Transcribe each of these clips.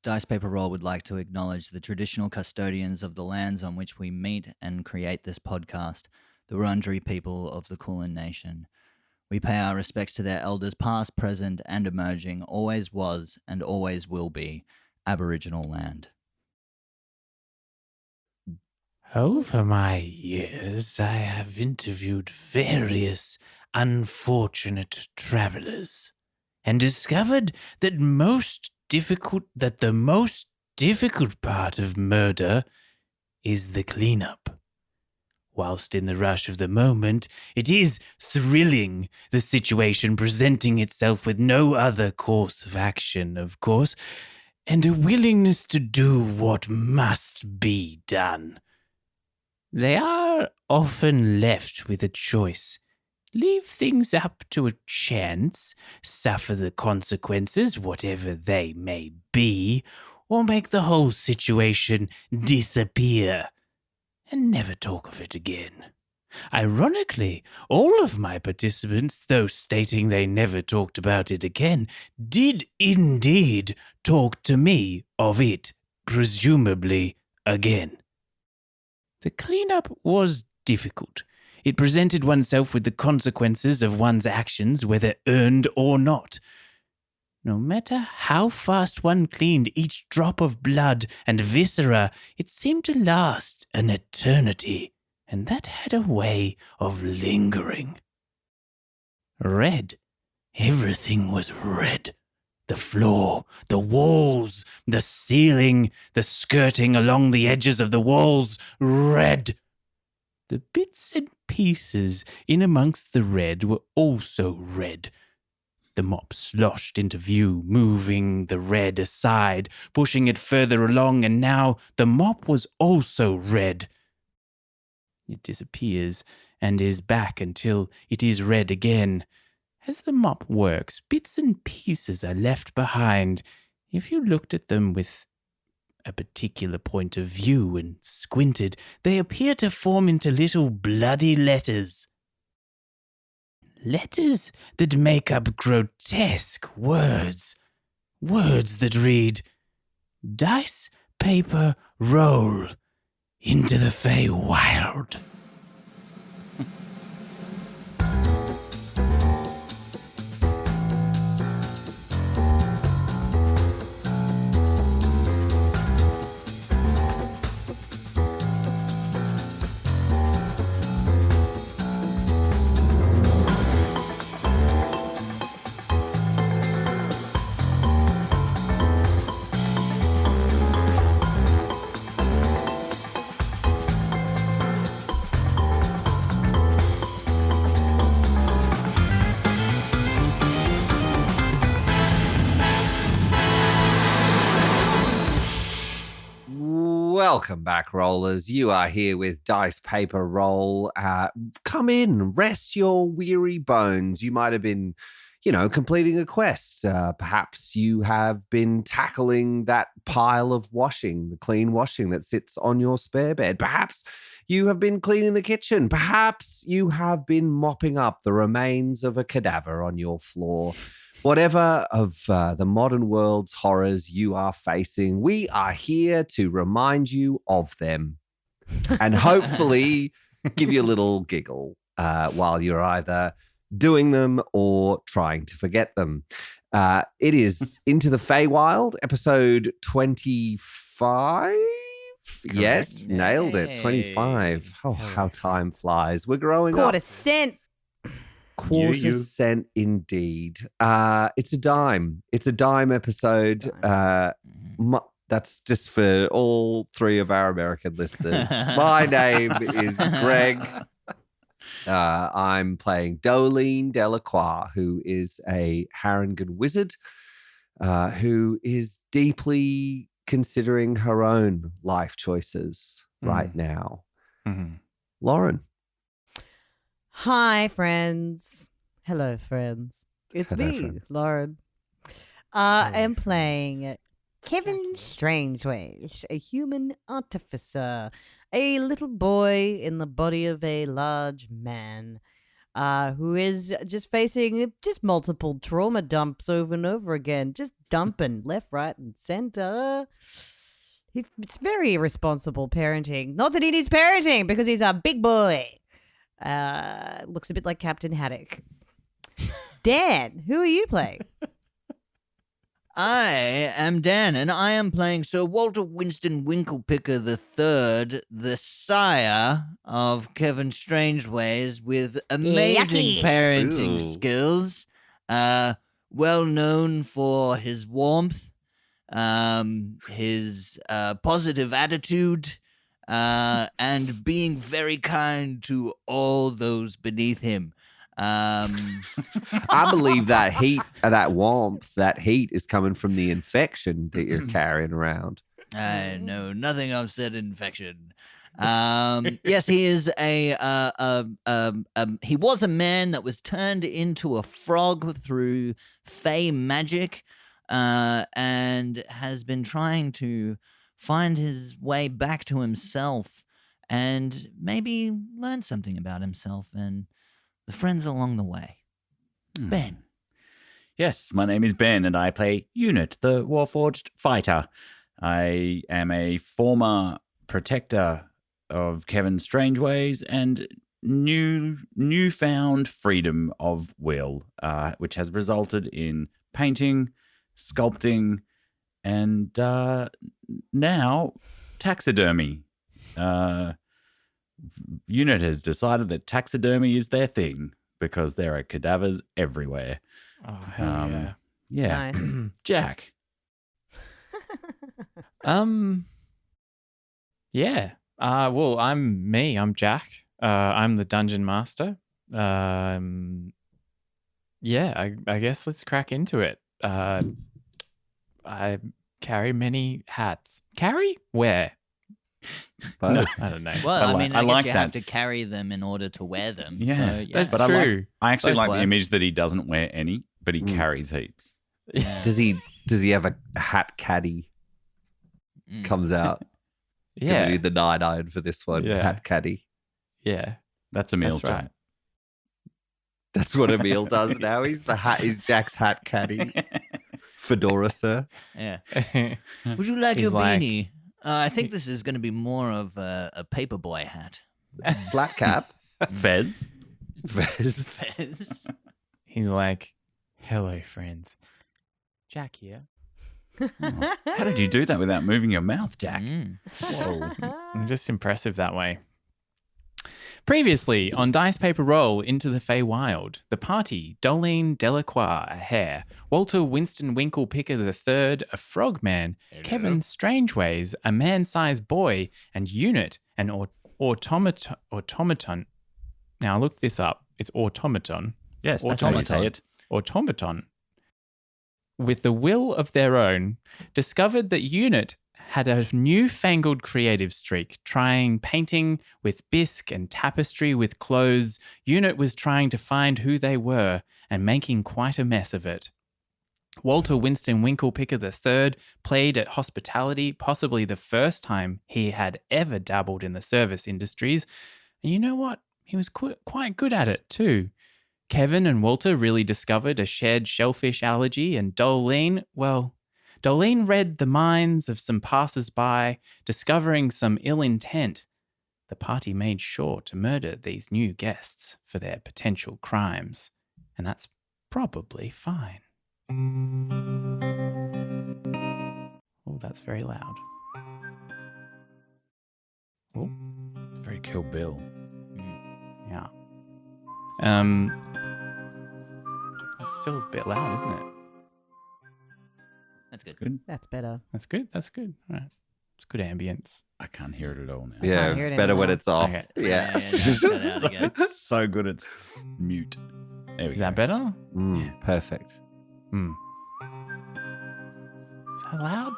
Dice Paper Roll would like to acknowledge the traditional custodians of the lands on which we meet and create this podcast, the Wurundjeri people of the Kulin Nation. We pay our respects to their elders past, present, and emerging, always was and always will be Aboriginal land. Over my years, I have interviewed various unfortunate travelers and discovered that the most difficult part of murder is the cleanup. Whilst in the rush of the moment, it is thrilling, the situation presenting itself with no other course of action, of course, and a willingness to do what must be done. They are often left with a choice. Leave things up to a chance, suffer the consequences, whatever they may be, or make the whole situation disappear and never talk of it again. Ironically, all of my participants, though stating they never talked about it again, did indeed talk to me of it, presumably again. The cleanup was difficult. It presented oneself with the consequences of one's actions, whether earned or not. No matter how fast one cleaned each drop of blood and viscera, it seemed to last an eternity, and that had a way of lingering. Red. Everything was red. The floor, the walls, the ceiling, the skirting along the edges of the walls, red. The bits and pieces in amongst the red were also red. The mop sloshed into view, moving the red aside, pushing it further along, and now the mop was also red. It disappears and is back until it is red again. As the mop works, bits and pieces are left behind. If you looked at them with a particular point of view and squinted, they appear to form into little bloody letters. Letters that make up grotesque words. Words that read, Dice, Paper, Roll into the Feywild. Welcome back, rollers. You are here with Dice Paper Roll. Come in, rest your weary bones. You might have been, completing a quest. Perhaps you have been tackling that pile of washing, the clean washing that sits on your spare bed. Perhaps you have been cleaning the kitchen. Perhaps you have been mopping up the remains of a cadaver on your floor. Whatever of the modern world's horrors you are facing, we are here to remind you of them and hopefully give you a little giggle while you're either doing them or trying to forget them. It is Into the Feywild, episode 25. Yes, nailed it. 25. Oh, how time flies. We're growing up. Quarter cent indeed. It's a dime. It's a dime episode. That's just for all three of our American listeners. My name is Greg. I'm playing Doelene Delacroix, who is a Harangan wizard who is deeply considering her own life choices right now. Mm-hmm. Lauren. Hi, friends. Hello, friends. It's me, friends. Lauren. I am playing Kevin Strangeways, a human artificer, a little boy in the body of a large man. who is just facing just multiple trauma dumps over and over again, just dumping left, right, and center. It's very irresponsible parenting. Not that he needs parenting, because he's a big boy. Looks a bit like Captain Haddock. Dan, who are you playing? I am Dan, and I am playing Sir Walter Winston Winklepicker III, the sire of Kevin Strangeways, with amazing parenting skills. Well known for his warmth, his positive attitude, and being very kind to all those beneath him. I believe that heat, that warmth, that heat is coming from the infection that you're carrying around. I know nothing of said infection. Yes, he is he was a man that was turned into a frog through fey magic, and has been trying to find his way back to himself and maybe learn something about himself and the friends along the way. Ben. Yes, my name is Ben, and I play Unit, the Warforged fighter. I am a former protector of Kevin Strangeways and newfound freedom of will, which has resulted in painting, sculpting, and now taxidermy. Unit has decided that taxidermy is their thing because there are cadavers everywhere. Oh, hell yeah. Yeah. Nice. Jack. Yeah. Well, I'm me. I'm Jack. I'm the dungeon master. Yeah, I guess let's crack into it. I carry many hats. Carry? Where? No, I don't know. Well, I like- mean, I I guess like you that. have to carry them in order to wear them. Yeah, so, yeah. That's But true. I actually Both like work. the image that he doesn't wear any, but he carries heaps. Yeah. Does he have a hat caddy? Mm. Comes out. Gonna Yeah. do the 9 for this one. Yeah. Hat caddy. Yeah. That's Emil's That's right. job. That's what Emil does now. He's Jack's hat caddy. Fedora, sir. Yeah. Would you like He's your like- beanie? I think this is going to be more of a paperboy hat. Flat cap. Fez. Vest. He's like, hello, friends. Jack here. Oh, how did you do that without moving your mouth, Jack? Mm. Whoa. I'm just impressive that way. Previously, on Dice Paper Roll into the Feywild, the party, Doelene Delacroix, a hare, Walter Winston Winklepicker III, a frogman, Kevin Strangeways, a man-sized boy, and Unit, an automaton. Now, look this up. It's automaton. Yes, that's how you say it. Automaton. With the will of their own, discovered that Unit had a newfangled creative streak, trying painting with bisque and tapestry with clothes. Unit was trying to find who they were and making quite a mess of it. Walter Winston Winklepicker III played at hospitality, possibly the first time he had ever dabbled in the service industries. And you know what? He was quite good at it too. Kevin and Walter really discovered a shared shellfish allergy, and Doelene read the minds of some passers-by, discovering some ill intent. The party made sure to murder these new guests for their potential crimes, and that's probably fine. Oh, that's very loud. Oh, It's very Kill Bill. yeah. That's still a bit loud, isn't it? That's It's good. good. That's better. That's good. That's good. All right. It's good ambience. I can't hear it at all now. Yeah, can't hear it's it better when anymore. it's off. Okay. Yeah. just cut out again. It's so good it's mute. There we Is go. that better? Perfect. Hmm. Is that loud?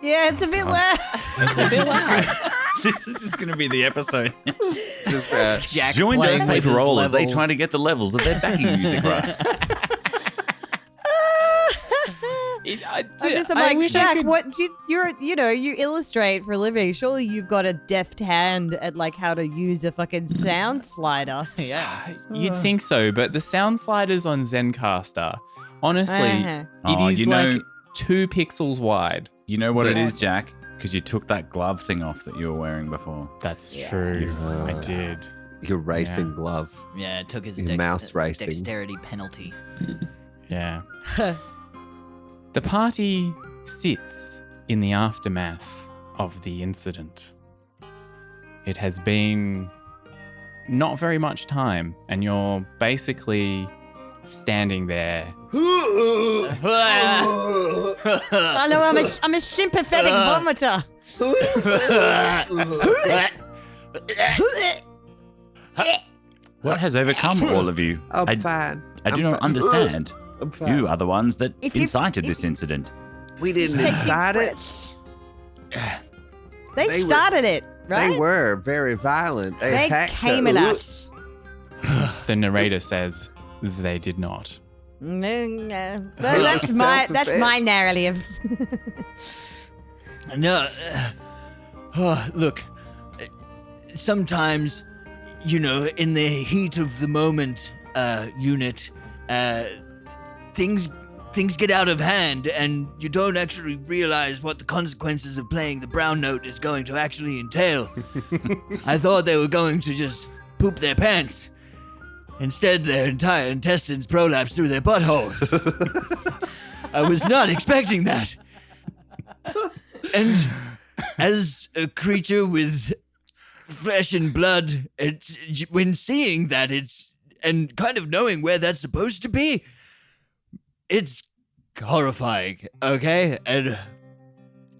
Yeah, it's a bit loud. It's a bit loud. This is just going to be the episode. Just Jack Join playing Dice with Paper his Roll as they levels. try to get the levels of their backing music right. I'm I like, wish I Jack, could- what you illustrate for a living. Surely you've got a deft hand at like how to use a fucking sound slider. Yeah. You'd think so, but the sound sliders on Zencaster, honestly, Uh-huh. it Oh, is you know- like 2 pixels wide. You know what it is, Jack? Because you took that glove thing off that you were wearing before. That's Yeah. true. Yeah. I did. Your racing glove. Yeah, it took his Your mouse racing. dexterity penalty. Yeah. The party sits in the aftermath of the incident. It has been not very much time, and you're basically standing there. I know I'm a sympathetic vomiter. What has overcome all of you? I'm fine. I do I'm not fine. understand. I'm fine. You are the ones that If you- incited this incident. We didn't incite it. They They were- started it, right? They were very violent. They They attacked came at us. The narrator says they did not. Well, Well, that's my self-defense. narrative. No. Look, sometimes, in the heat of the moment, unit, things get out of hand, and you don't actually realize what the consequences of playing the brown note is going to actually entail. I thought they were going to just poop their pants. Instead, their entire intestines prolapse through their butthole. I was not expecting that. And as a creature with flesh and blood, when seeing that, and kind of knowing where that's supposed to be, it's horrifying, okay? And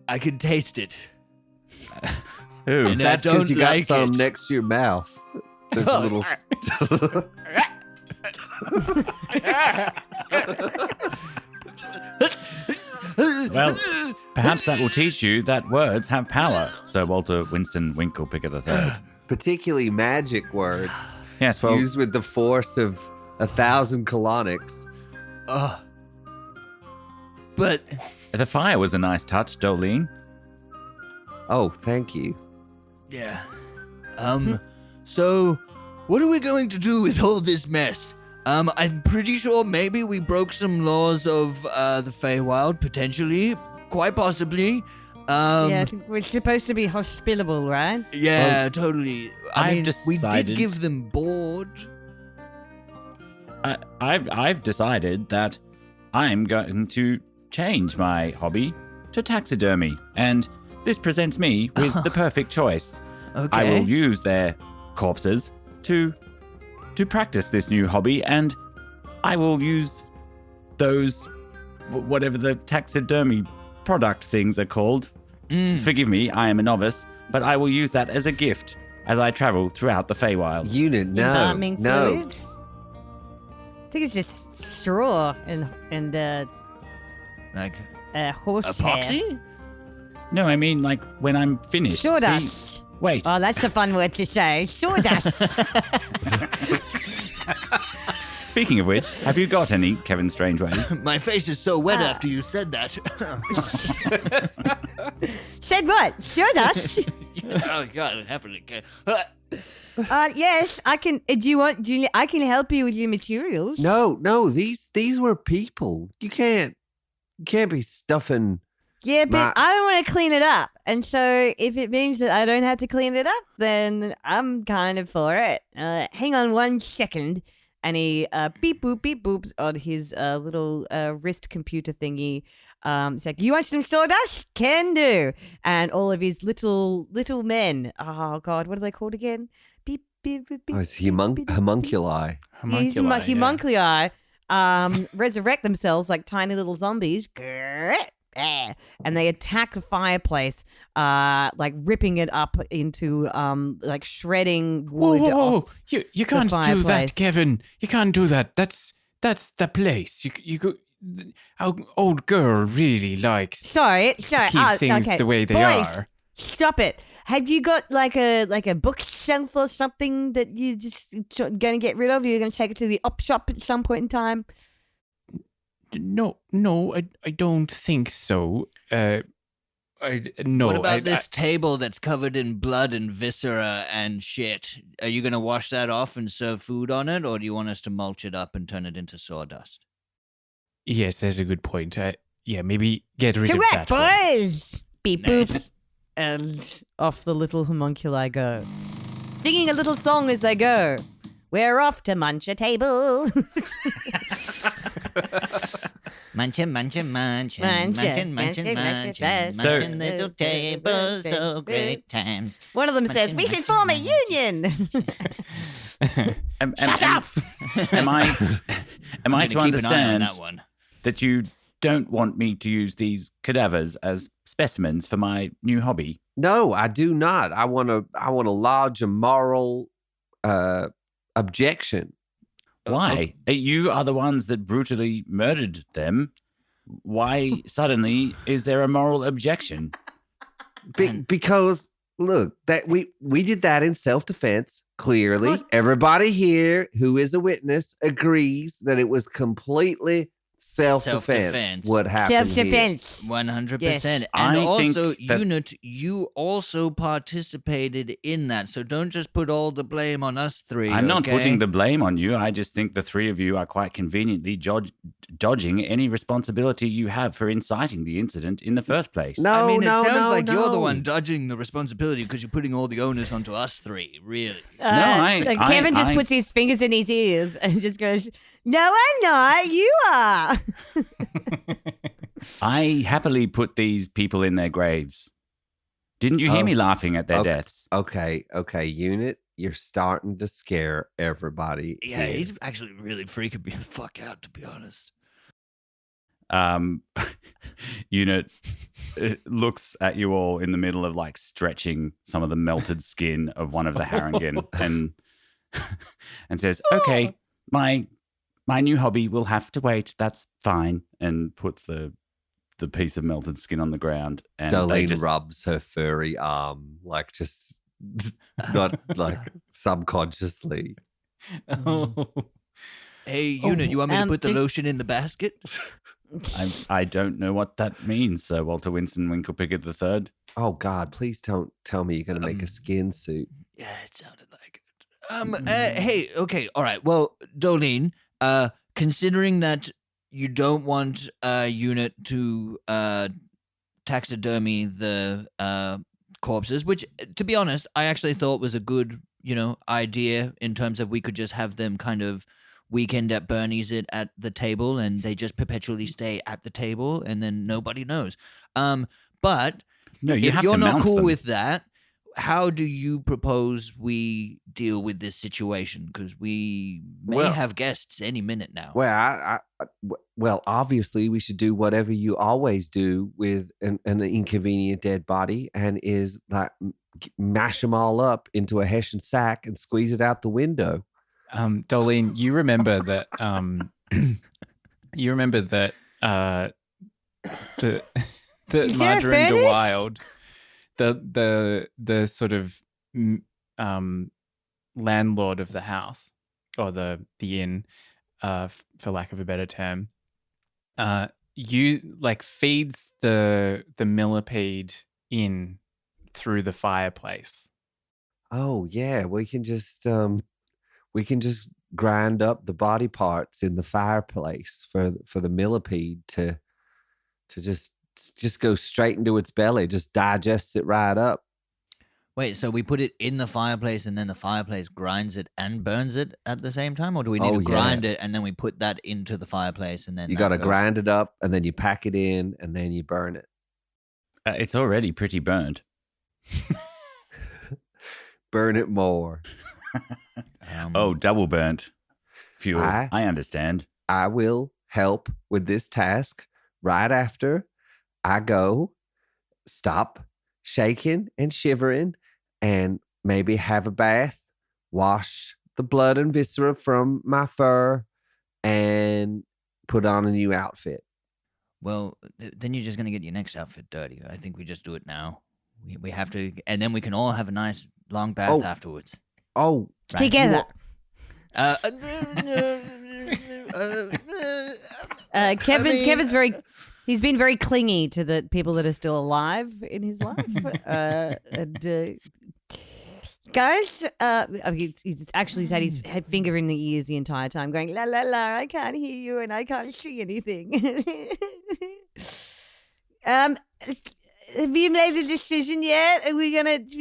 I can taste it. Ooh, And I That's because don't you got like some it. next to your mouth. There's a little. well, perhaps that will teach you that words have power. Sir Walter Winston Winklepicker III. particularly magic words Yes, well, used with the force of 1,000 colonics. But the fire was a nice touch, Doelene. Oh, thank you. yeah. So what are we going to do with all this mess? I'm pretty sure maybe we broke some laws of the Feywild, potentially, quite possibly. Yeah, I think we're supposed to be hospitable, right? Yeah, totally. I I've mean, we decided- did give them board. I've decided that I'm going to change my hobby to taxidermy, and this presents me with the perfect choice. Okay. I will use their corpses to practice this new hobby, and I will use those whatever the taxidermy product things are called. Forgive me, I am a novice, but I will use that as a gift as I travel throughout the Feywild. Unit, no, Embalming no. fluid? I think it's just straw and Like horsehair. epoxy? No, I mean like when I'm finished. Sawdust. See, wait. Oh, that's a fun word to say. Sawdust. Speaking of which, have you got any Kevin Strangeways? My face is so wet after you said that. Said what? Sawdust. Oh God, it happened again. Yes, I can. I can help you with your materials. No, these were people. You can't be stuffing. Yeah, but Nah. I don't want to clean it up. And so if it means that I don't have to clean it up, then I'm kind of for it. Hang on 1 second. And he beep boops on his little wrist computer thingy. It's like, you want some sawdust? Can do. And all of his little men. Oh God, what are they called again? Beep beep beep. Oh, it's beep, beep, beep, homunculi. His homunculi resurrect themselves like tiny little zombies. And they attack the fireplace, like ripping it up into like shredding wood. Whoa. off. You can't do fireplace. that, Kevin. You can't do that. That's the place. You go. Our old girl really likes Sorry. to keep things okay. the way they Boys, are. Stop it. Have you got like a bookshelf or something that you just gonna get rid of? You're gonna take it to the op shop at some point in time? No, I don't think so. No. What about this table that's covered in blood and viscera and shit? Are you going to wash that off and serve food on it, or do you want us to mulch it up and turn it into sawdust? Yes, that's a good point. Yeah, maybe get rid Correct, of that one. boys! Beep Nice. boop. And off the little homunculi go, singing a little song as they go. We're off to munch a table. Munchin', munchin', munchin', Munchin', munchin', munchin', munchin', munchin', So- munchin' little tables, so great times. One of them says, Munchin', we should munchin', form a munchin'. union. Shut up! Am I I'm gonna to keep an eye on understand that one. that you don't want me to use these cadavers as specimens for my new hobby? No, I do not. I want to lodge a moral objection. Why? You are the ones that brutally murdered them. Why suddenly is there a moral objection? Because look, that we did that in self-defense. Clearly, everybody here who is a witness agrees that it was completely self-defense. Self-defense. What happened here. Self-defense. 100%. Yes. And I think also, that- Unit, you also participated in that. So don't just put all the blame on us three. I'm not okay? putting the blame on you. I just think the three of you are quite conveniently dodging any responsibility you have for inciting the incident in the first place. No, I mean, no, it sounds no, like you're the no. one dodging the responsibility because you're putting all the onus onto us three, really. Kevin just I- puts his fingers in his ears and just goes, no, I'm not. You are. I happily put these people in their graves. Didn't you hear Oh, me laughing at their okay. deaths? Okay, Unit, you're starting to scare everybody. Yeah, here. he's actually really freaking me the fuck out, to be honest. Unit looks at you all in the middle of like stretching some of the melted skin of one of the Harangan and says, "Okay, my new hobby will have to wait. That's fine." And puts the piece of melted skin on the ground. And they Doelene just rubs her furry arm, like just not like subconsciously. Hey, Unit, you want me to put the lotion in the basket? I don't know what that means, Sir Walter Winston Winklepicker III. Oh God, please don't tell me you're gonna make a skin suit. Yeah, it sounded like it. Hey, okay, all right. Well, Doelene, considering that you don't want Unit to taxidermy the corpses, which, to be honest, I actually thought was a good, idea in terms of we could just have them kind of weekend at Bernie's it at the table and they just perpetually stay at the table and then nobody knows. But No, you if have you're to not mount cool them. with that, how do you propose we deal with this situation? Because we may Well- have guests any minute now. Well, well, obviously we should do whatever you always do with an inconvenient dead body, and is like mash them all up into a Hessian sack and squeeze it out the window. Doelene, you remember that the Is there a Margarine de furnace? Wild, the sort of landlord of the house or the inn, for lack of a better term, you like feeds the millipede in through the fireplace. Oh yeah, we can just grind up the body parts in the fireplace for the millipede to just go straight into its belly, just digests it right up. Wait, so we put it in the fireplace and then the fireplace grinds it and burns it at the same time? Or do we need Oh, to yeah. grind it and then we put that into the fireplace and then You that got to goes- grind it up and then you pack it in and then you burn it. It's already pretty burnt. Burn it more. Oh, double burnt fuel. I- I understand. I will help with this task right after I go stop shaking and shivering and maybe have a bath, wash the blood and viscera from my fur, and put on a new outfit. Well, then you're just going to get your next outfit dirty. I think we just do it now. We have to, and then we can all have a nice long bath Oh. afterwards. Oh, Right. Together. Kevin's he's been very clingy to the people that are still alive in his life. Guys, he's actually said he's had finger in the ears the entire time, going la la la. I can't hear you and I can't see anything. Have you made a decision yet? Are we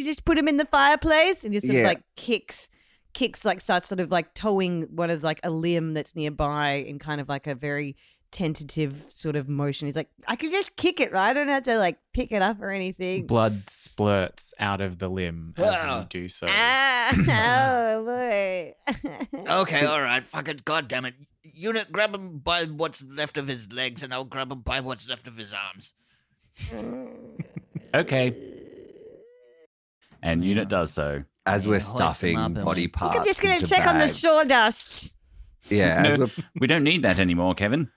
just put him in the fireplace and just sort of like kicks, like starts sort of like towing one of like a limb that's nearby in kind of like a very tentative sort of motion. He's like, I can just kick it, right? I don't have to like pick it up or anything. Blood splurts out of the limb as you do so. Oh boy. Okay, all right. Fuck it. God damn it. Unit, grab him by what's left of his legs, and I'll grab him by what's left of his arms. Okay. And Unit does so. As we're hoist them stuffing up and- body parts. I'm just going to into check on the bags. sawdust. Yeah, as No, we're we don't need that anymore, Kevin.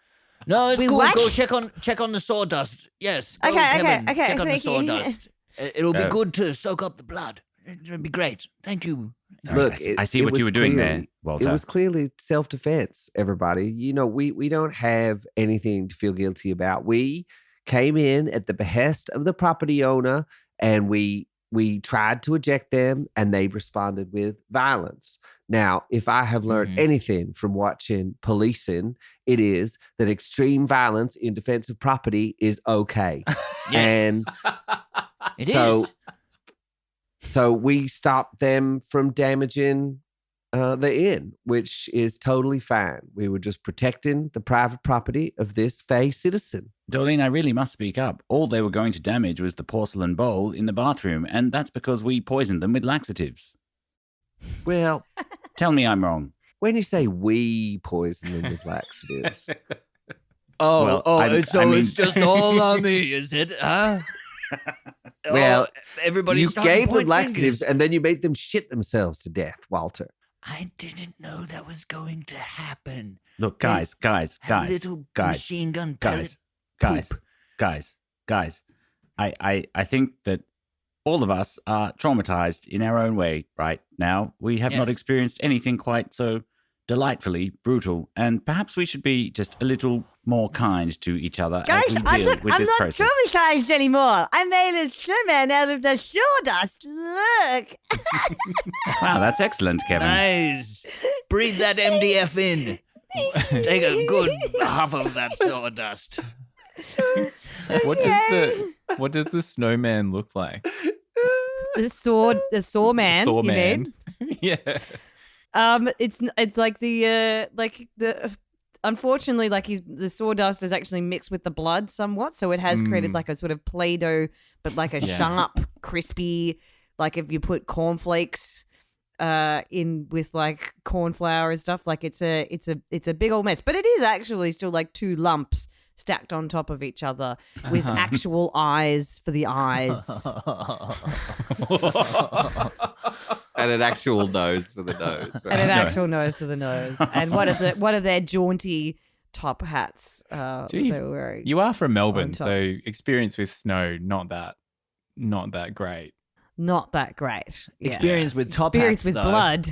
No, it's We cool. what? Go check on the sawdust. Yes. Go, Kevin, okay, check on the thank you. sawdust. It'll be Oh. good to soak up the blood. It'll be great. Thank you. Sorry, Look, I see it what was you were doing there, clearly- Walter. It was clearly self-defense, everybody. You know, we don't have anything to feel guilty about. We came in at the behest of the property owner and we tried to eject them and they responded with violence. Now, if I have learned Mhm. anything from watching policing, it is that extreme violence in defense of property is okay. And It so, is. so we stopped them from damaging the inn, which is totally fine. We were just protecting the private property of this Fey citizen. Doelene, I really must speak up. All they were going to damage was the porcelain bowl in the bathroom, and that's because we poisoned them with laxatives. Well, Tell me I'm wrong. when you say we poison them with laxatives, Oh, Well, I it's mean- just all on me, is it? Huh? Well, everybody. you gave them laxatives and then you made them shit themselves to death, Walter. I didn't know that was going to happen. Look, They guys, A little guys, machine gun pellet. guys. I think that all of us are traumatized in our own way right now. We have not Yes. experienced anything quite so delightfully brutal, and perhaps we should be just a little more kind to each other Guys, as we I'm deal not with this process. traumatized anymore. I made a snowman out of the sawdust. Look. Wow, that's excellent, Kevin. Nice. Breathe that MDF in. Take a good half of that sawdust. What does the snowman look like? The sawman. You mean? Yeah. It's like the unfortunately, like the sawdust is actually mixed with the blood somewhat, so it has created like a sort of Play-Doh, but like a Yeah. sharp, crispy, like if you put cornflakes in with like corn flour and stuff, like it's a big old mess. But it is actually still like two lumps stacked on top of each other with actual eyes for the eyes. And an actual nose for the nose. And an actual nose to the nose, and one of their jaunty top hats. Gee, they were wearing. You are from Melbourne, top. so experience with snow not that great. Not that great. Yeah. Experience with top Experience hats, with though. blood.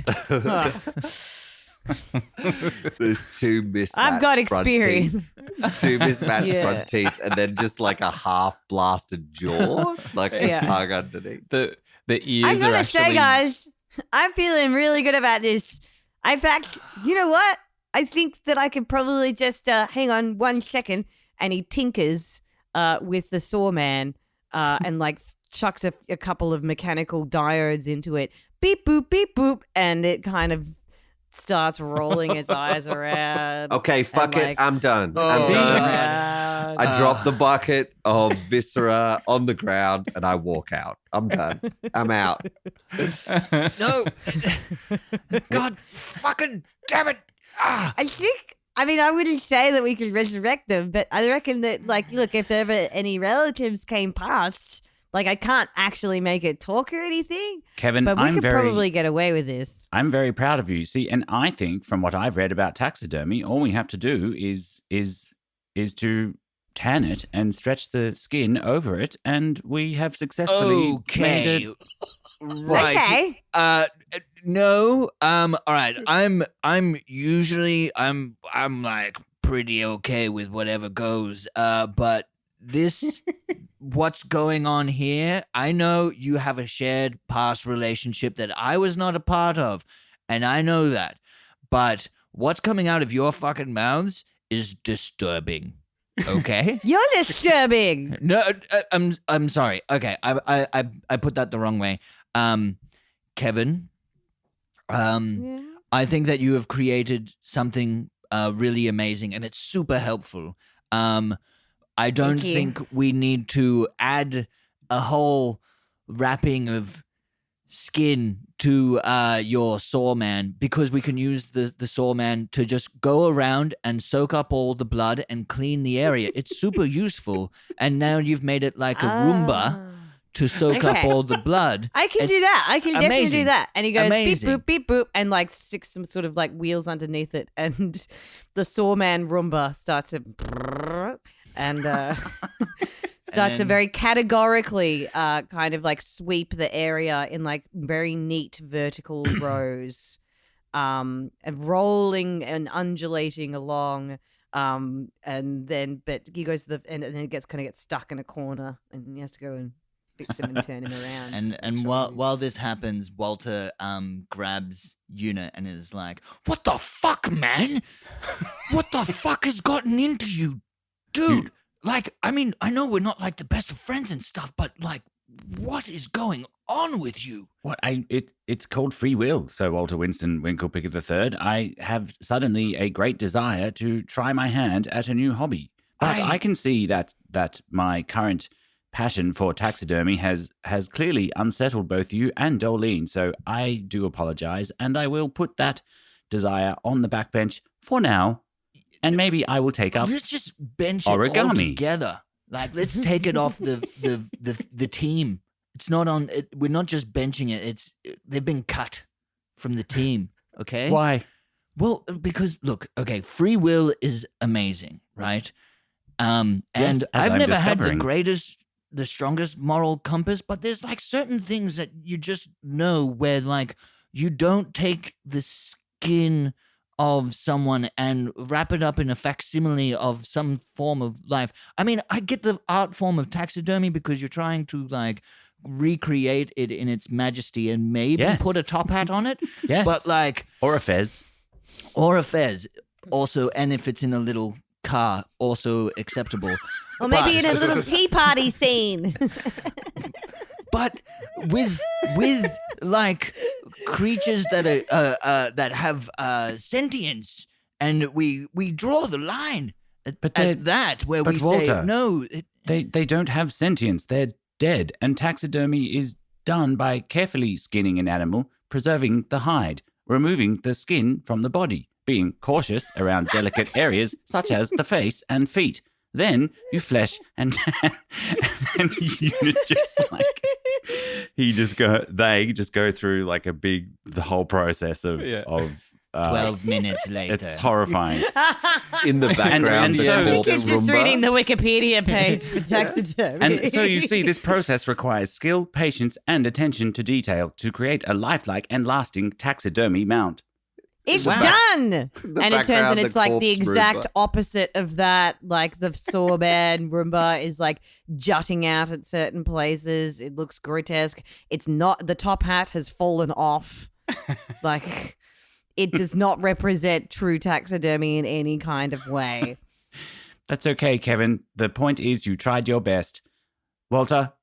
There's two mismatched I've got front experience. teeth. Two mismatched Yeah. front teeth, and then just like a half blasted jaw, like a Yeah. tongue underneath. The ears I are gotta actually say, guys, I'm feeling really good about this. In fact, you know what? I think that I could probably just hang on 1 second, and he tinkers with the sawman and like chucks a couple of mechanical diodes into it. Beep boop, and it kind of starts rolling its eyes around. Okay, fuck and, it. like, I'm done. Oh, I'm see? done. around. I drop the bucket of viscera on the ground and I walk out. I'm done. I'm out. No. God fucking damn it. Ah. I mean, I wouldn't say that we could resurrect them, but I reckon that, like, look, if ever any relatives came past, like, I can't actually make it talk or anything, Kevin, but we I'm could very probably get away with this. I'm very proud of you. See, and I think from what I've read about taxidermy, all we have to do is to tan it and stretch the skin over it, and we have successfully made Okay. it. Right. Okay. No. All right. I'm usually like pretty okay with whatever goes. But this, what's going on here? I know you have a shared past relationship that I was not a part of, and I know that. But what's coming out of your fucking mouths is disturbing. Okay. You're disturbing. No, I'm sorry. Okay, I put that the wrong way. Kevin, Yeah. I think that you have created something really amazing, and it's super helpful. I don't Thank you. think we need to add a whole wrapping of skin to your saw man, because we can use the saw man to just go around and soak up all the blood and clean the area. It's super useful, and now you've made it like a Roomba to soak up Okay. all the blood. I can It's do that. I can definitely do amazing. that. And he goes Amazing. beep boop, beep boop, and like sticks some sort of like wheels underneath it, and the sawman Roomba starts to and starts to then- very categorically kind of like sweep the area in like very neat vertical rows, and rolling and undulating along. And then, but he goes to and then it gets stuck in a corner, and he has to go and fix him and turn him around. And while this happens, Walter grabs Una and is like, "What the fuck, man? What the fuck has gotten into you, dude? Like, I mean, I know we're not like the best of friends and stuff, but like, what is going on with you?" What it's called free will, Sir Walter Winston Winklepicker III. I have suddenly a great desire to try my hand at a new hobby. But I can see that my current passion for taxidermy has clearly unsettled both you and Doelene, so I do apologize, and I will put that desire on the backbench for now, and maybe I will take up Let's just bench it all origami. together. Like, let's take it off the team. It's not on. We're not just benching it. They've been cut from the team. Okay. Why? Well, because look, okay, free will is amazing, right? And Yes, as I've I'm never had the discovering. the strongest moral compass, but there's like certain things that you just know where like you don't take the skin of someone and wrap it up in a facsimile of some form of life. I mean, I get the art form of taxidermy because you're trying to like recreate it in its majesty and maybe Yes. put a top hat on it, Yes. but like. Or a fez. Or a fez, also, and if it's in a little car, also acceptable. Or maybe But- in a little tea party scene. But with like creatures that are that have sentience, and we draw the line But they're- at that where but we say Walter, no. They don't have sentience. They're dead. And taxidermy is done by carefully skinning an animal, preserving the hide, removing the skin from the body, being cautious around delicate areas such as the face and feet. Then you flesh and tan, and you just like they just go through like the whole process of 12 minutes later, It's horrifying. In the background, and the so- corpse He's just Roomba. reading the Wikipedia page for taxidermy. And so you see, this process requires skill, patience, and attention to detail to create a lifelike and lasting taxidermy mount. It's Wow. done. The And it turns background, and it's the like the corpse exact Roomba. opposite of that. Like the sawman Roomba is like jutting out at certain places. It looks grotesque. It's not, the top hat has fallen off. Like it does not represent true taxidermy in any kind of way. That's okay, Kevin. The point is you tried your best. Walter,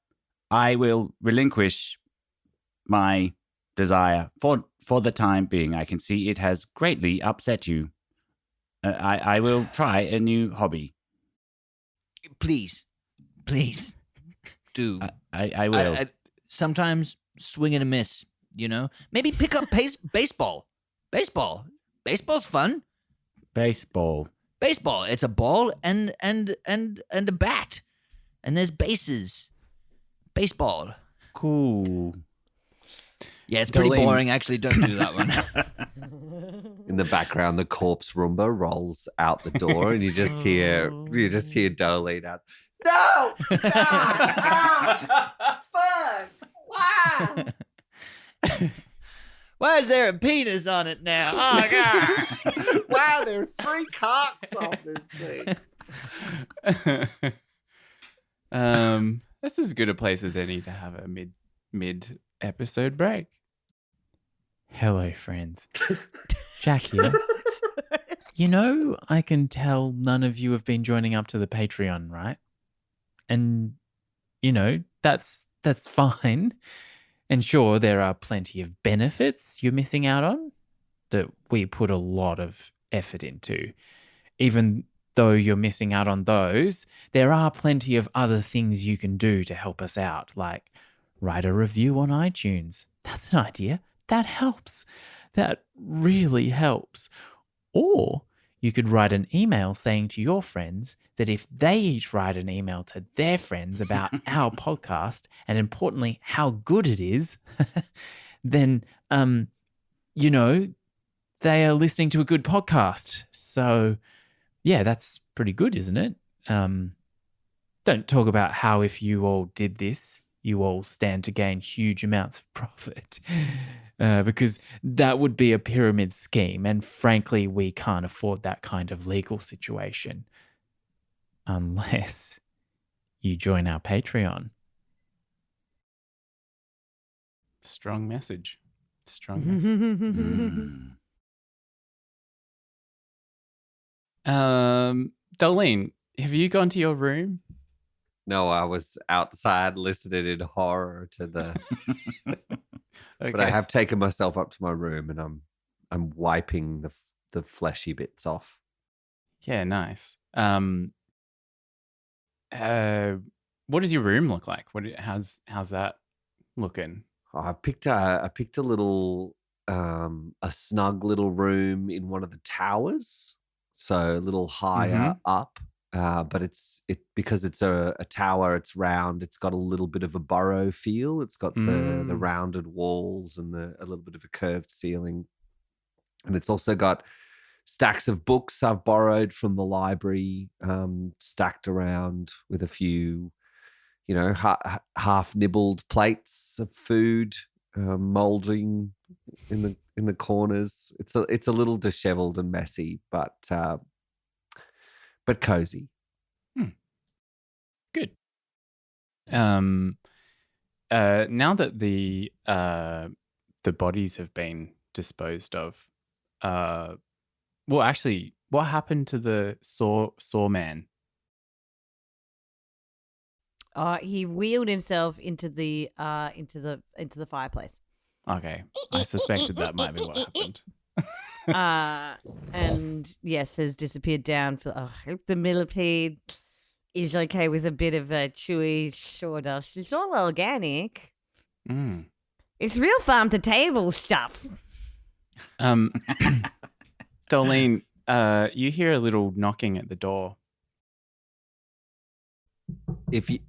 I will relinquish my desire for the time being. I can see it has greatly upset you. I will try a new hobby. please do. I will. Sometimes swing and a miss, you know. Maybe pick up baseball. Baseball's fun. Baseball. Baseball. It's a ball and a bat, and there's bases. Baseball. Cool. Yeah, it's pretty Doelene. boring. Actually, don't do that one. In the background, the corpse Roomba rolls out the door, and you just hear Doelene out. No! Fuck! Wow! Well, Why is there a penis on it now? Oh, God. Wow, there's 3 cocks on this thing. That's as good a place as any to have a mid episode break. Hello, friends. Jack here. You know, I can tell none of you have been joining up to the Patreon, right? And you know, that's fine. And sure, there are plenty of benefits you're missing out on that we put a lot of effort into. Even though you're missing out on those, there are plenty of other things you can do to help us out, like write a review on iTunes. That's an idea. That helps. That really helps. Or you could write an email saying to your friends that if they each write an email to their friends about our podcast and importantly, how good it is, then, you know, they are listening to a good podcast. So, yeah, that's pretty good, isn't it? Don't talk about how if you all did this, you all stand to gain huge amounts of profit. Because that would be a pyramid scheme, and frankly, we can't afford that kind of legal situation unless you join our Patreon. Strong message. Strong message. Doelene, have you gone to your room? No, I was outside listening in horror to the. Okay. But I have taken myself up to my room and I'm wiping the fleshy bits off. Yeah, nice. What does your room look like? How's that looking? Oh, I picked a little a snug little room in one of the towers, so a little higher up. But because it's a tower, it's round. It's got a little bit of a burrow feel. It's got the rounded walls and a little bit of a curved ceiling, and it's also got stacks of books I've borrowed from the library, stacked around with a few, you know, half nibbled plates of food, molding in the corners. It's a little disheveled and messy, but cozy. Good. Now that the bodies have been disposed of, well, actually, what happened to the saw man? He wheeled himself into the fireplace. Okay, I suspected that might be what happened. And yes, has disappeared down for. I hope the millipede is okay with a bit of a chewy sawdust. It's all organic. It's real farm to table stuff. Doelene, you hear a little knocking at the door. If you're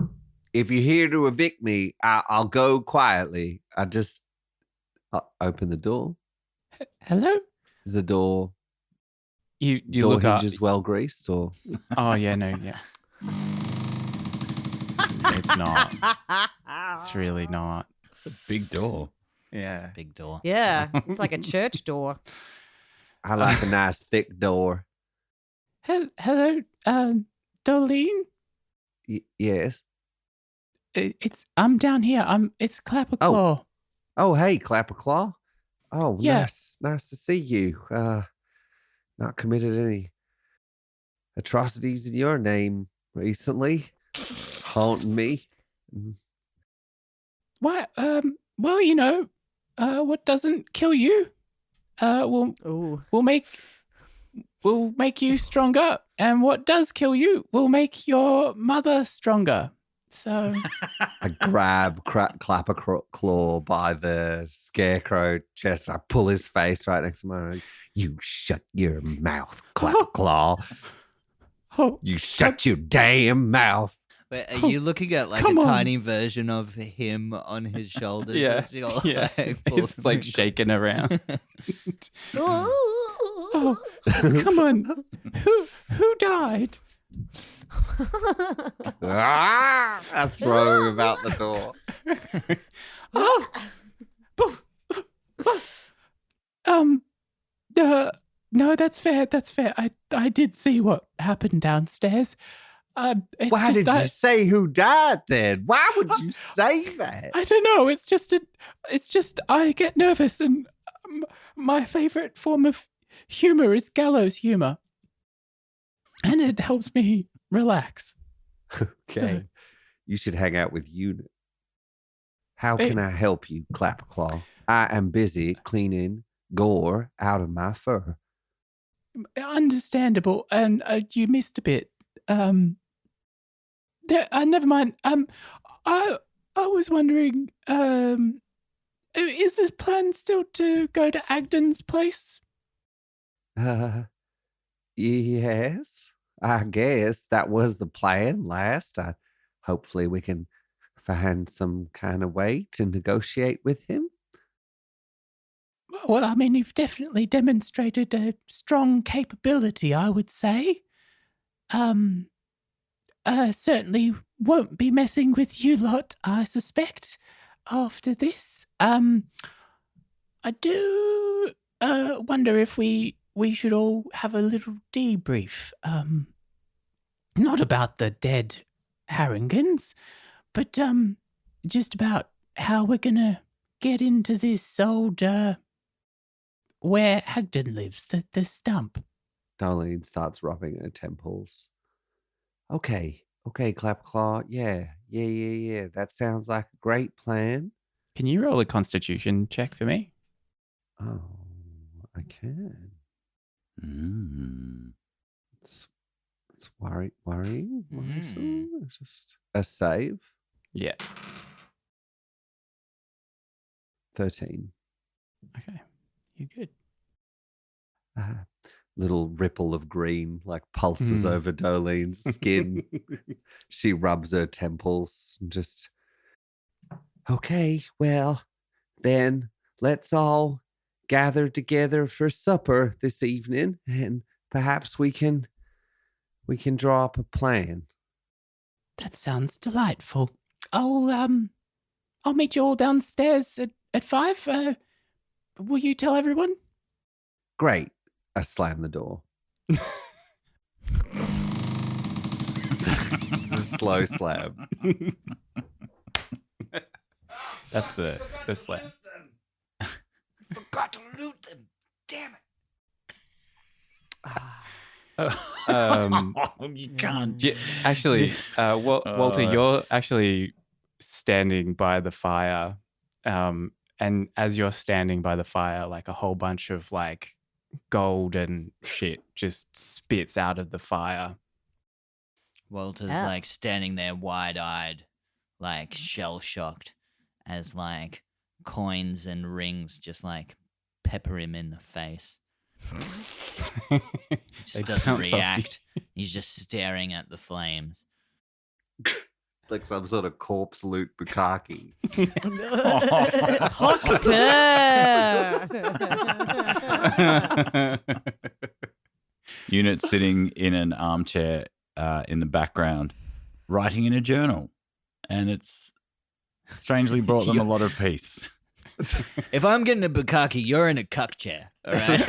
here to evict me, I'll go quietly. I'll open the door. Hello? Is the door? You door look up. hinges well greased, or? Oh yeah, no, yeah. It's not. It's really not. It's a big door. Yeah. Big door. Yeah, it's like a church door. I like a nice thick door. Hello, Doelene. Yes. I'm down here. It's Clapperclaw. Oh, hey, Clapperclaw. Oh, Yeah. Nice to see you. Not committed any atrocities in your name recently, haunting me. What? Well, you know, what doesn't kill you, will make you stronger, and what does kill you will make your mother stronger. So I grab Clapperclaw by the scarecrow chest. I pull his face right next to mine. You shut your mouth, Clapperclaw. Oh, You shut your damn mouth. Wait, are you looking at like come a on. tiny version of him on his shoulders? Yeah, as you're, yeah. like, It's like shaking around. Oh, Oh, come on. Who died? I throw him out the door. No, that's fair. That's fair. I did see what happened downstairs. It's Why just, did you say who died then? Why would you say that? I don't know. It's just I get nervous, and my favorite form of humor is gallows humor, and it helps me relax. Okay. So- You should hang out with Unit. How can I help you, Clapperclaw? I am busy cleaning gore out of my fur. Understandable, and you missed a bit. Never mind. I was wondering, is this plan still to go to Agden's place? Yes, I guess that was the plan last. Hopefully we can find some kind of way to negotiate with him. Well, I mean, you've definitely demonstrated a strong capability, I would say. Certainly won't be messing with you lot, I suspect, after this. I do wonder if we should all have a little debrief. Not about the dead Harringans, but just about how we're gonna get into this old where Agden lives, the stump. Doelene starts rubbing her temples. Okay, Clapclaw. Yeah. That sounds like a great plan. Can you roll a constitution check for me? Oh, I can. It's worrying. It's just a save. Yeah. 13. Okay. You're good. Little ripple of green like pulses over Dolene's skin. She rubs her temples and just, okay, well, then let's all gather together for supper this evening, and perhaps we can draw up a plan. That sounds delightful. I'll meet you all downstairs at 5. Will you tell everyone? Great. I slam the door. It's a slow slam. That's the slam. Forgot to loot them. Damn it. You can't. Actually, Walter, you're actually standing by the fire, and as you're standing by the fire, like a whole bunch of like gold and shit just spits out of the fire. Walter's like standing there wide-eyed, like shell-shocked, as like coins and rings just like pepper him in the face. Just doesn't react. He's just staring at the flames. Like some sort of corpse loot bukkake. Unit sitting in an armchair in the background, writing in a journal, and it's strangely brought them a lot of peace. If I'm getting a bukkake, you're in a cuck chair, all right?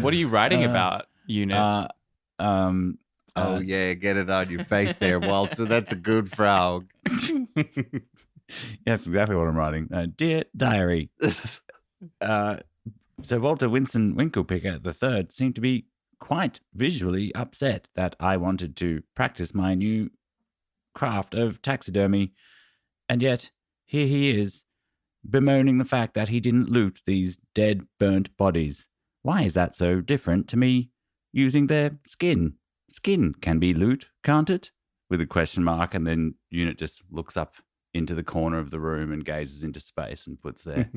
What are you writing about, Unit? Oh yeah, get it on your face there, Walter. That's a good frog. That's exactly what I'm writing. Dear Diary. So Walter Winston Winklepicker III seemed to be quite visually upset that I wanted to practice my new craft of taxidermy, and yet here he is, bemoaning the fact that he didn't loot these dead, burnt bodies. Why is that so different to me using their skin? Skin can be loot, can't it? With a question mark, and then Unit just looks up into the corner of the room and gazes into space and puts their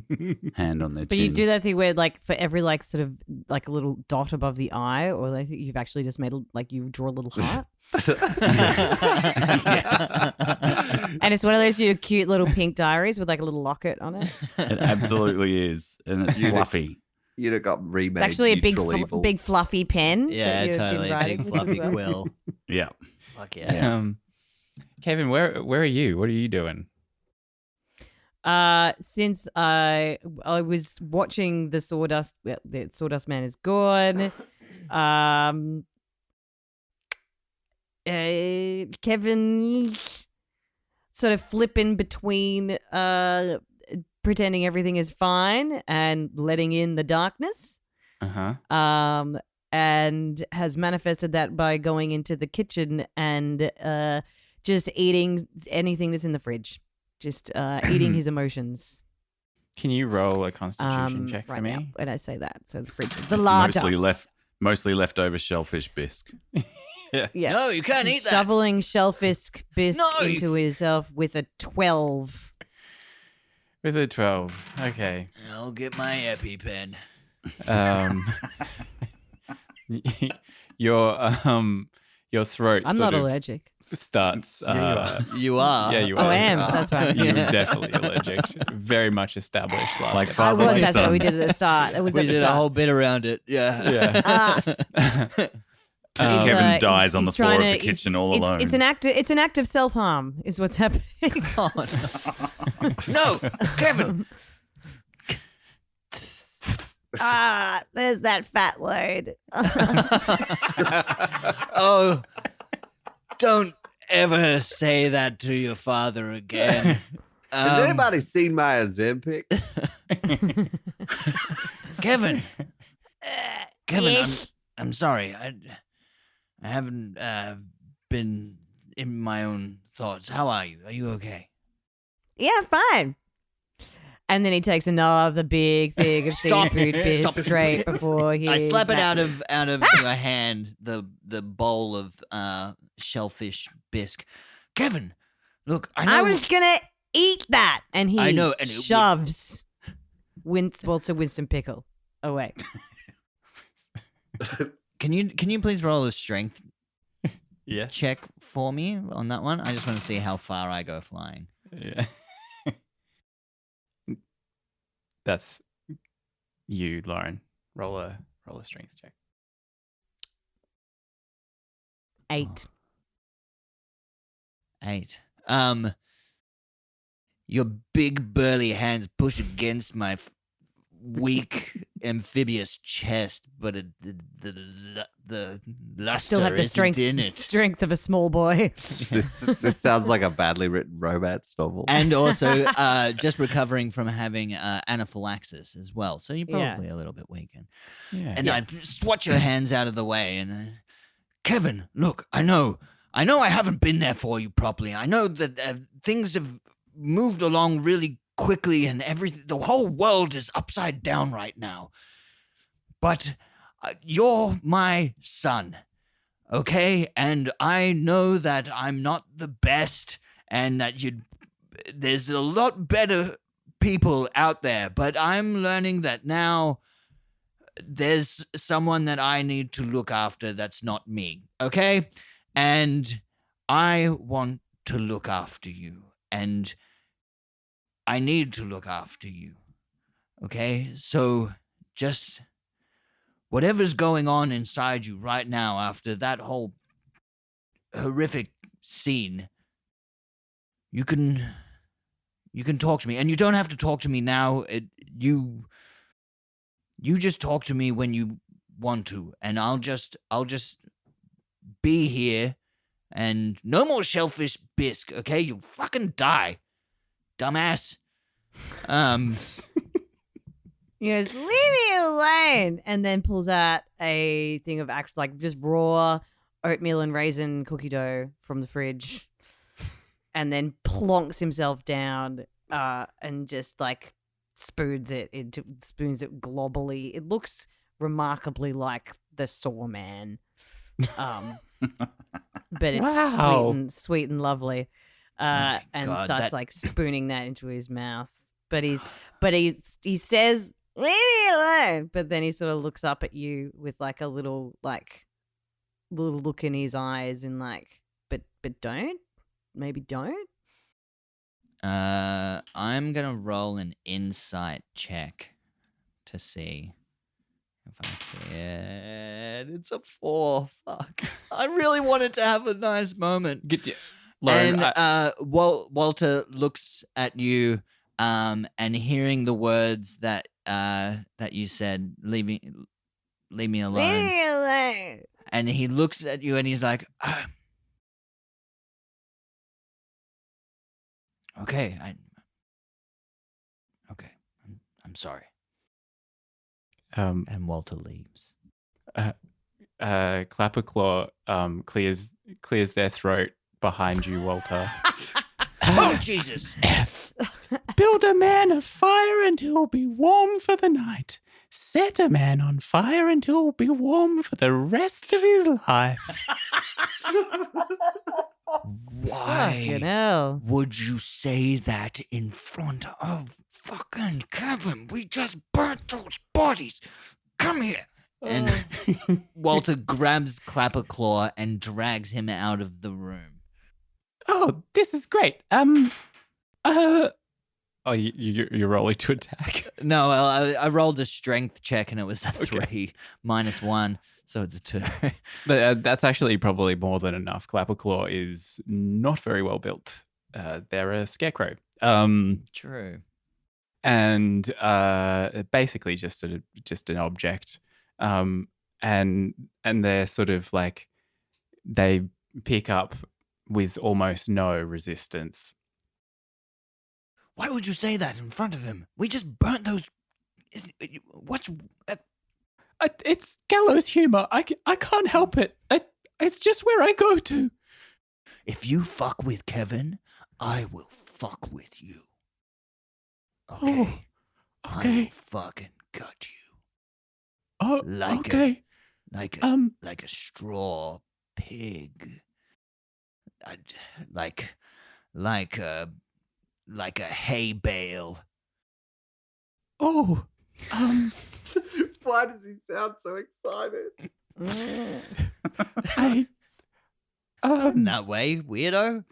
hand on their But chin. you do that thing where, like, for every, like, sort of, like, a little dot above the eye, or like you've actually just made, like, you draw a little heart. Yes. And it's one of those cute little pink diaries with, like, a little locket on it. It absolutely is, and it's fluffy. You'd have got remade. It's actually a Neutral Evil. big fluffy pen. Yeah, that you've been totally. writing Big with as fluffy well. quill. Yeah. Fuck yeah. Kevin, where are you? What are you doing? Since I was watching the Sawdust Man is gone. Kevin sort of flipping between pretending everything is fine and letting in the darkness. And has manifested that by going into the kitchen and just eating anything that's in the fridge. Just eating his emotions. Can you roll a constitution check for me? Now, when I say that. So the fridge, the larder. Mostly leftover shellfish bisque. Yeah. No, you can't eat that. Shoveling shellfish bisque into himself with a 12. With a 12. Okay. I'll get my EpiPen. Your throat I'm sort not of allergic. starts. You are. Yeah, you Oh, are. I am. That's right. You're definitely allergic. Very much established last Like episode. I Father was. and That's what son. we did at the start. It was We at the did a start. whole bit around it. Yeah. Yeah. Kevin dies on the he's floor of trying the to- kitchen it's- all alone. It's an act of self-harm is what's happening. Oh, no. No, Kevin. There's that fat load. Oh, don't ever say that to your father again. Has anybody seen my Ozempic? Kevin? Kevin, Yes. I'm sorry. I haven't been in my own thoughts. How are you? Are you okay? Yeah, fine. And then he takes another big thing of Stop seafood it. fish Stop it. straight before he. I slap it out of your hand, the bowl of shellfish bisque. Kevin, look, I know. I was gonna eat that, and he I know, and it would- shoves Winston Pickle away. Can you please roll a strength Yeah. check for me on that one? I just want to see how far I go flying. Yeah. That's you, Lauren. Roll a strength check. 8. 8. Your big burly hands push against my weak amphibious chest, but the luster Still have the isn't in it. strength of a small boy. This sounds like a badly written romance novel. And also, just recovering from having anaphylaxis as well. So you're Yeah. probably a little bit weak. Yeah. And I swat your hands out of the way. And Kevin, look, I know I haven't been there for you properly. I know that things have moved along really quickly, and the whole world is upside down right now. But you're my son, okay? And I know that I'm not the best, and that there's a lot better people out there. But I'm learning that now there's someone that I need to look after that's not me, okay? And I want to look after you, and I need to look after you, okay? So just whatever's going on inside you right now after that whole horrific scene, you can talk to me, and you don't have to talk to me now. You just talk to me when you want to, and I'll just be here, and no more shellfish bisque, okay? You'll fucking die, dumbass. He goes, "Leave me alone," and then pulls out a thing of just raw oatmeal and raisin cookie dough from the fridge, and then plonks himself down and just spoons it globally. It looks remarkably like the Saw Man, but it's sweet and lovely, and God, starts spooning that into his mouth. But he says, "Leave me alone." But then he sort of looks up at you with a little look in his eyes and but maybe don't. I'm gonna roll an insight check to see if I see it. It's a 4. Fuck. I really wanted to have a nice moment. Lauren, And Walter looks at you and hearing the words that you said, leave me alone. And he looks at you and he's like, okay, I'm sorry. And Walter leaves. Clapperclaw clears their throat behind you, Walter. Oh, Jesus. Build a man a fire and he'll be warm for the night. Set a man on fire and he'll be warm for the rest of his life. Why Fucking hell. would you say that in front of fucking Kevin? We just burnt those bodies. Come here. And Walter grabs Clapperclaw and drags him out of the room. Oh, this is great. Oh, you're rolling to attack. No, I rolled a strength check and it was a 3 -1, so it's a 2. That's actually probably more than enough. Clapperclaw is not very well built. They're a scarecrow. True. And basically just an object. And they're sort of like, they pick up with almost no resistance. Why would you say that in front of him? We just burnt those. What's. It's gallows humor. I can't help it. It's just where I go to. If you fuck with Kevin, I will fuck with you. Okay. Oh, I okay. will fucking gut you. Oh, Like okay. Like a straw pig. Like a hay bale. Oh, Why does he sound so excited? I, In that way, weirdo.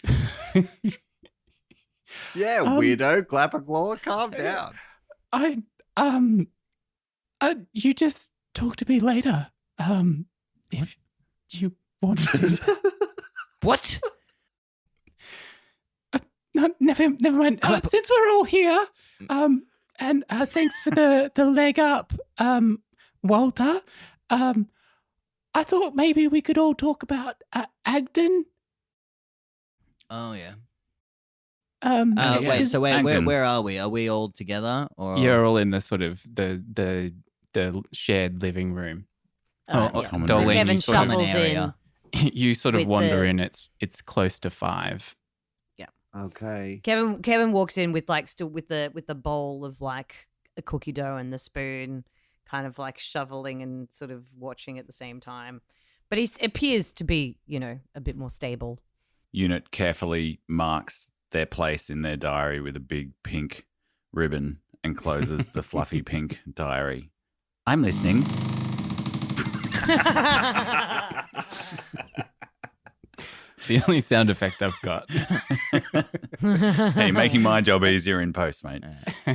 Yeah, weirdo, Clapperclaw, calm down. You just talk to me later. If you want to. What? No, never mind. Since we're all here, and thanks for the leg up, Walter. I thought maybe we could all talk about Agden. Oh yeah. Yes. Wait. So Agden. where are we? Are we all together or? You're all in the sort of the shared living room. Yeah. common So room. Doelene, Kevin you sort of- Common shuffles in. area. You sort of With wander the- in. It's close to 5. Okay. Kevin walks in with like still with the bowl of like a cookie dough and the spoon, kind of like shoveling and sort of watching at the same time. But he appears to be, a bit more stable. Unit carefully marks their place in their diary with a big pink ribbon and closes the fluffy pink diary. I'm listening. It's the only sound effect I've got. Hey, making my job easier in post, mate.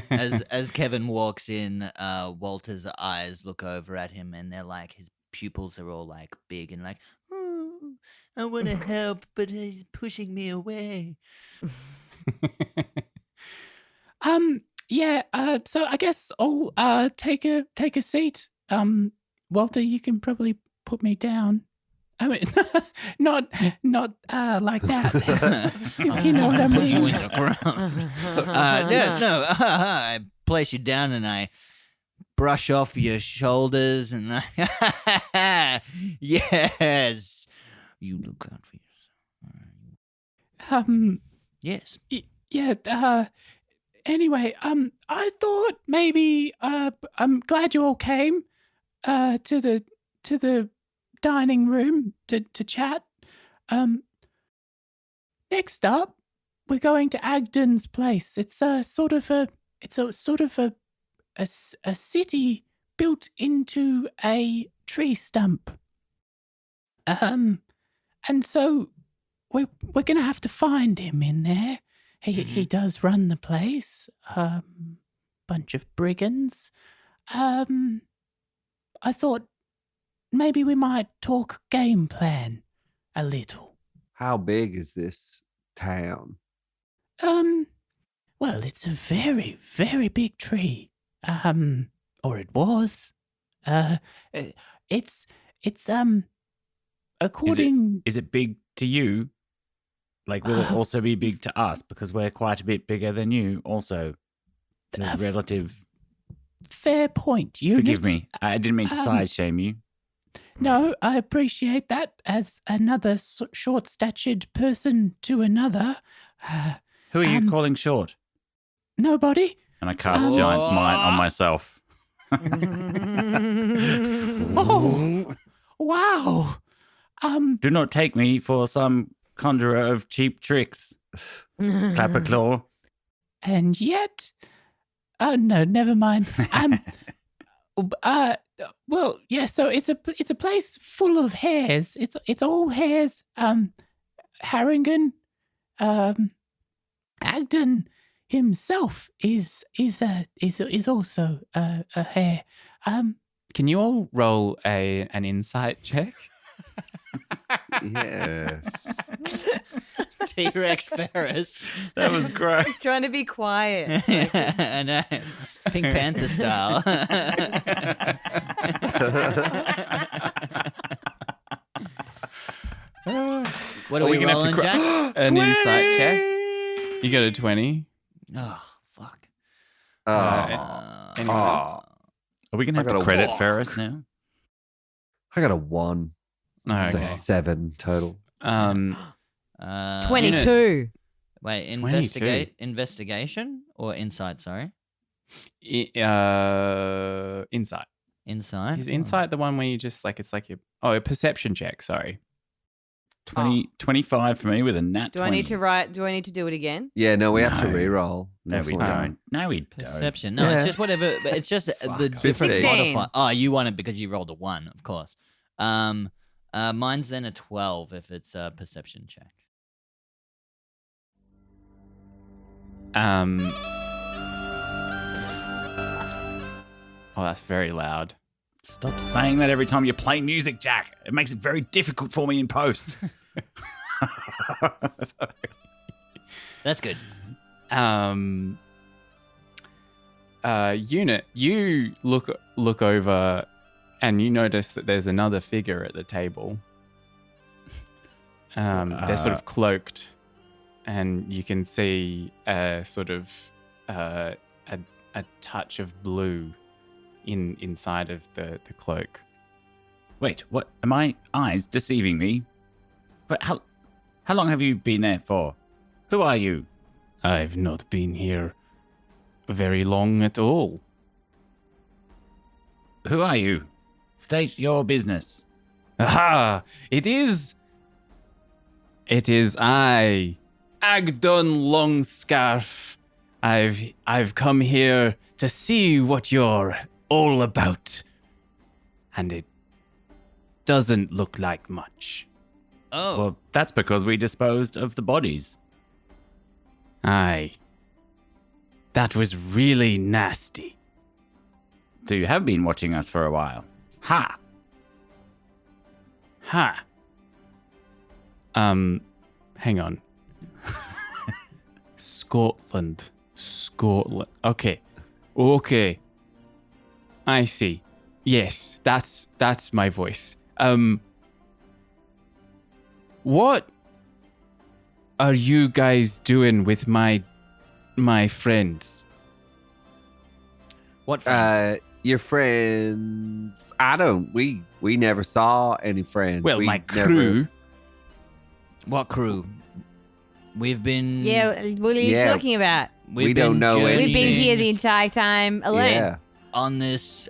As Kevin walks in, Walter's eyes look over at him, and they're like his pupils are all like big and like, oh, I want to help, but he's pushing me away. Yeah. So I guess I'll take a seat. Walter, you can probably put me down. I mean, not like that. If you know what I Put you mean. in the ground. Yes, no. I place you down and I brush off your shoulders and yes, you look out for yourself. Yes. Yeah. Anyway, I thought maybe I'm glad you all came to the dining room to chat. Next up, we're going to Agden's place. It's a sort of a city built into a tree stump. And so we're gonna have to find him in there. He does run the place. Bunch of brigands. I thought maybe we might talk game plan a little. How big is this town? Well, it's a very, very big tree. Or it was. It's according. Is it big to you? Like, will it also be big to us? Because we're quite a bit bigger than you, also. It's a relative. Fair point, Unit. Forgive me. I didn't mean to size shame you. No, I appreciate that as another short-statured person to another. Who are you calling short? Nobody. And I cast Giant's Might on myself. Oh, wow. Do not take me for some conjurer of cheap tricks. Clapperclaw. And yet, oh no, never mind. Well, yeah. So it's a place full of hares. It's all hares. Harrington, Agden himself is also a hare. Can you all roll an insight check? Yes. T-Rex Ferris. That was great. He's trying to be quiet. I know. Pink Panther style. What are we gonna have rolling, to Jack? An insight check. You got a 20. Oh, fuck. Anyway. Are we going to have to credit Ferris now? I got a 1. So Okay. 7 total. 22. Wait, 22. Investigation or insight? Sorry, Insight. insight. Is insight the one where you just like, it's like a perception check, sorry. 25 for me with a nat 20. Do I need to do it again? Yeah, no, we have to No. re-roll. No, we Unfortunately. don't. No, we don't. Perception. No, Yeah. it's just whatever. But it's just the different 16. modifier. Oh, you want it because you rolled a 1, of course. Mine's then a 12 if it's a perception check. Oh, that's very loud. Stop saying that every time you play music, Jack. It makes it very difficult for me in post. Sorry. That's good. Unit, you look over and you notice that there's another figure at the table. They're sort of cloaked, and you can see a sort of a touch of blue inside of the cloak. Wait, what? Are my eyes deceiving me? But how long have you been there for? Who are you? I've not been here very long at all. Who are you? State your business. Aha! It is I, Agdon Longscarf. I've come here to see what you're all about. And it doesn't look like much. Oh, Well, that's because we disposed of the bodies. Aye. That was really nasty. So you have been watching us for a while. Ha! Ha. Hang on. Scotland. Okay. I see. Yes, that's my voice. What are you guys doing with my friends? what friends? Your friends. We never saw any friends. Well, We my never- crew. What crew? We've been. Yeah, what are you Yeah. talking about? we don't know journeying We've been here the entire time alone. Yeah. on this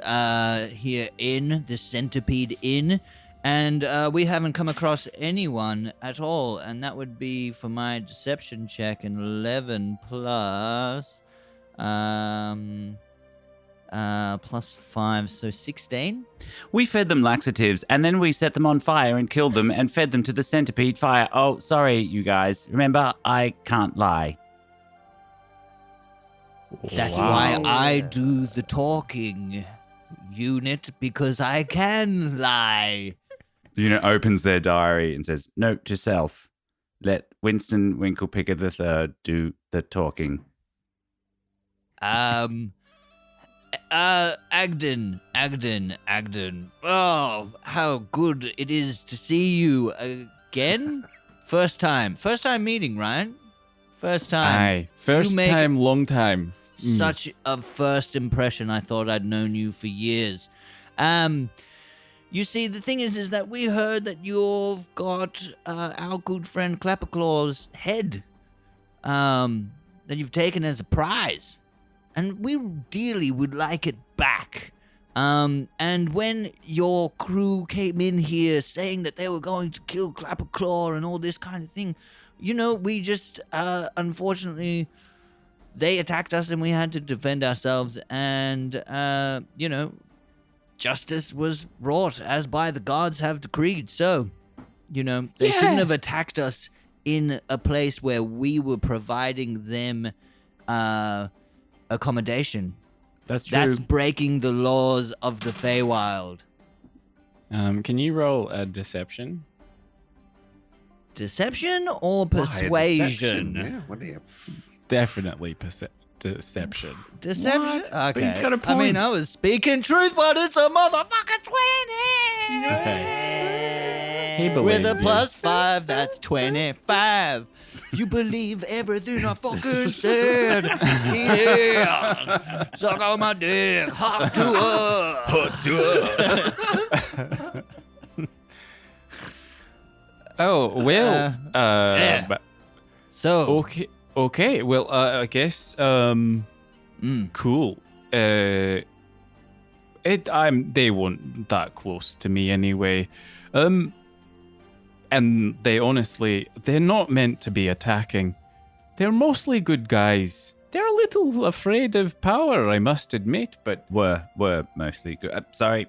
here inn, the Centipede Inn, and we haven't come across anyone at all, and that would be for my deception check an 11 plus plus 5, so 16. We fed them laxatives, and then we set them on fire and killed them and fed them to the centipede fire. Oh, sorry, you guys. Remember, I can't lie. That's Wow. why I do the talking, unit, because I can lie. The unit opens their diary and says, note to self, let Winston Winklepicker III do the talking. Agden. Oh, how good it is to see you again. First time meeting, right? First time. Aye. First make- time, long time. Such a first impression. I thought I'd known you for years. You see, the thing is that we heard that you've got our good friend Clapperclaw's head that you've taken as a prize. And we dearly would like it back. And when your crew came in here saying that they were going to kill Clapperclaw and all this kind of thing, we just, unfortunately, they attacked us and we had to defend ourselves. And, justice was wrought as by the gods have decreed. So, they shouldn't have attacked us in a place where we were providing them accommodation. That's true. That's breaking the laws of the Feywild. Can you roll a deception? Deception or Why, a persuasion? deception? Yeah, what do you... Definitely deception. Deception? What? Okay. But he's got a I mean, point. I was speaking truth, but it's a motherfucking 20! Okay. He With believes a you. +5, that's 25. You believe everything I fucking said. Yeah. Suck on my dick. Hot to her. Oh, well. yeah. But- So, Okay. Well, I guess. Cool. They weren't that close to me anyway. And they're not meant to be attacking. They're mostly good guys. They're a little afraid of power, I must admit, but Were mostly good. Sorry.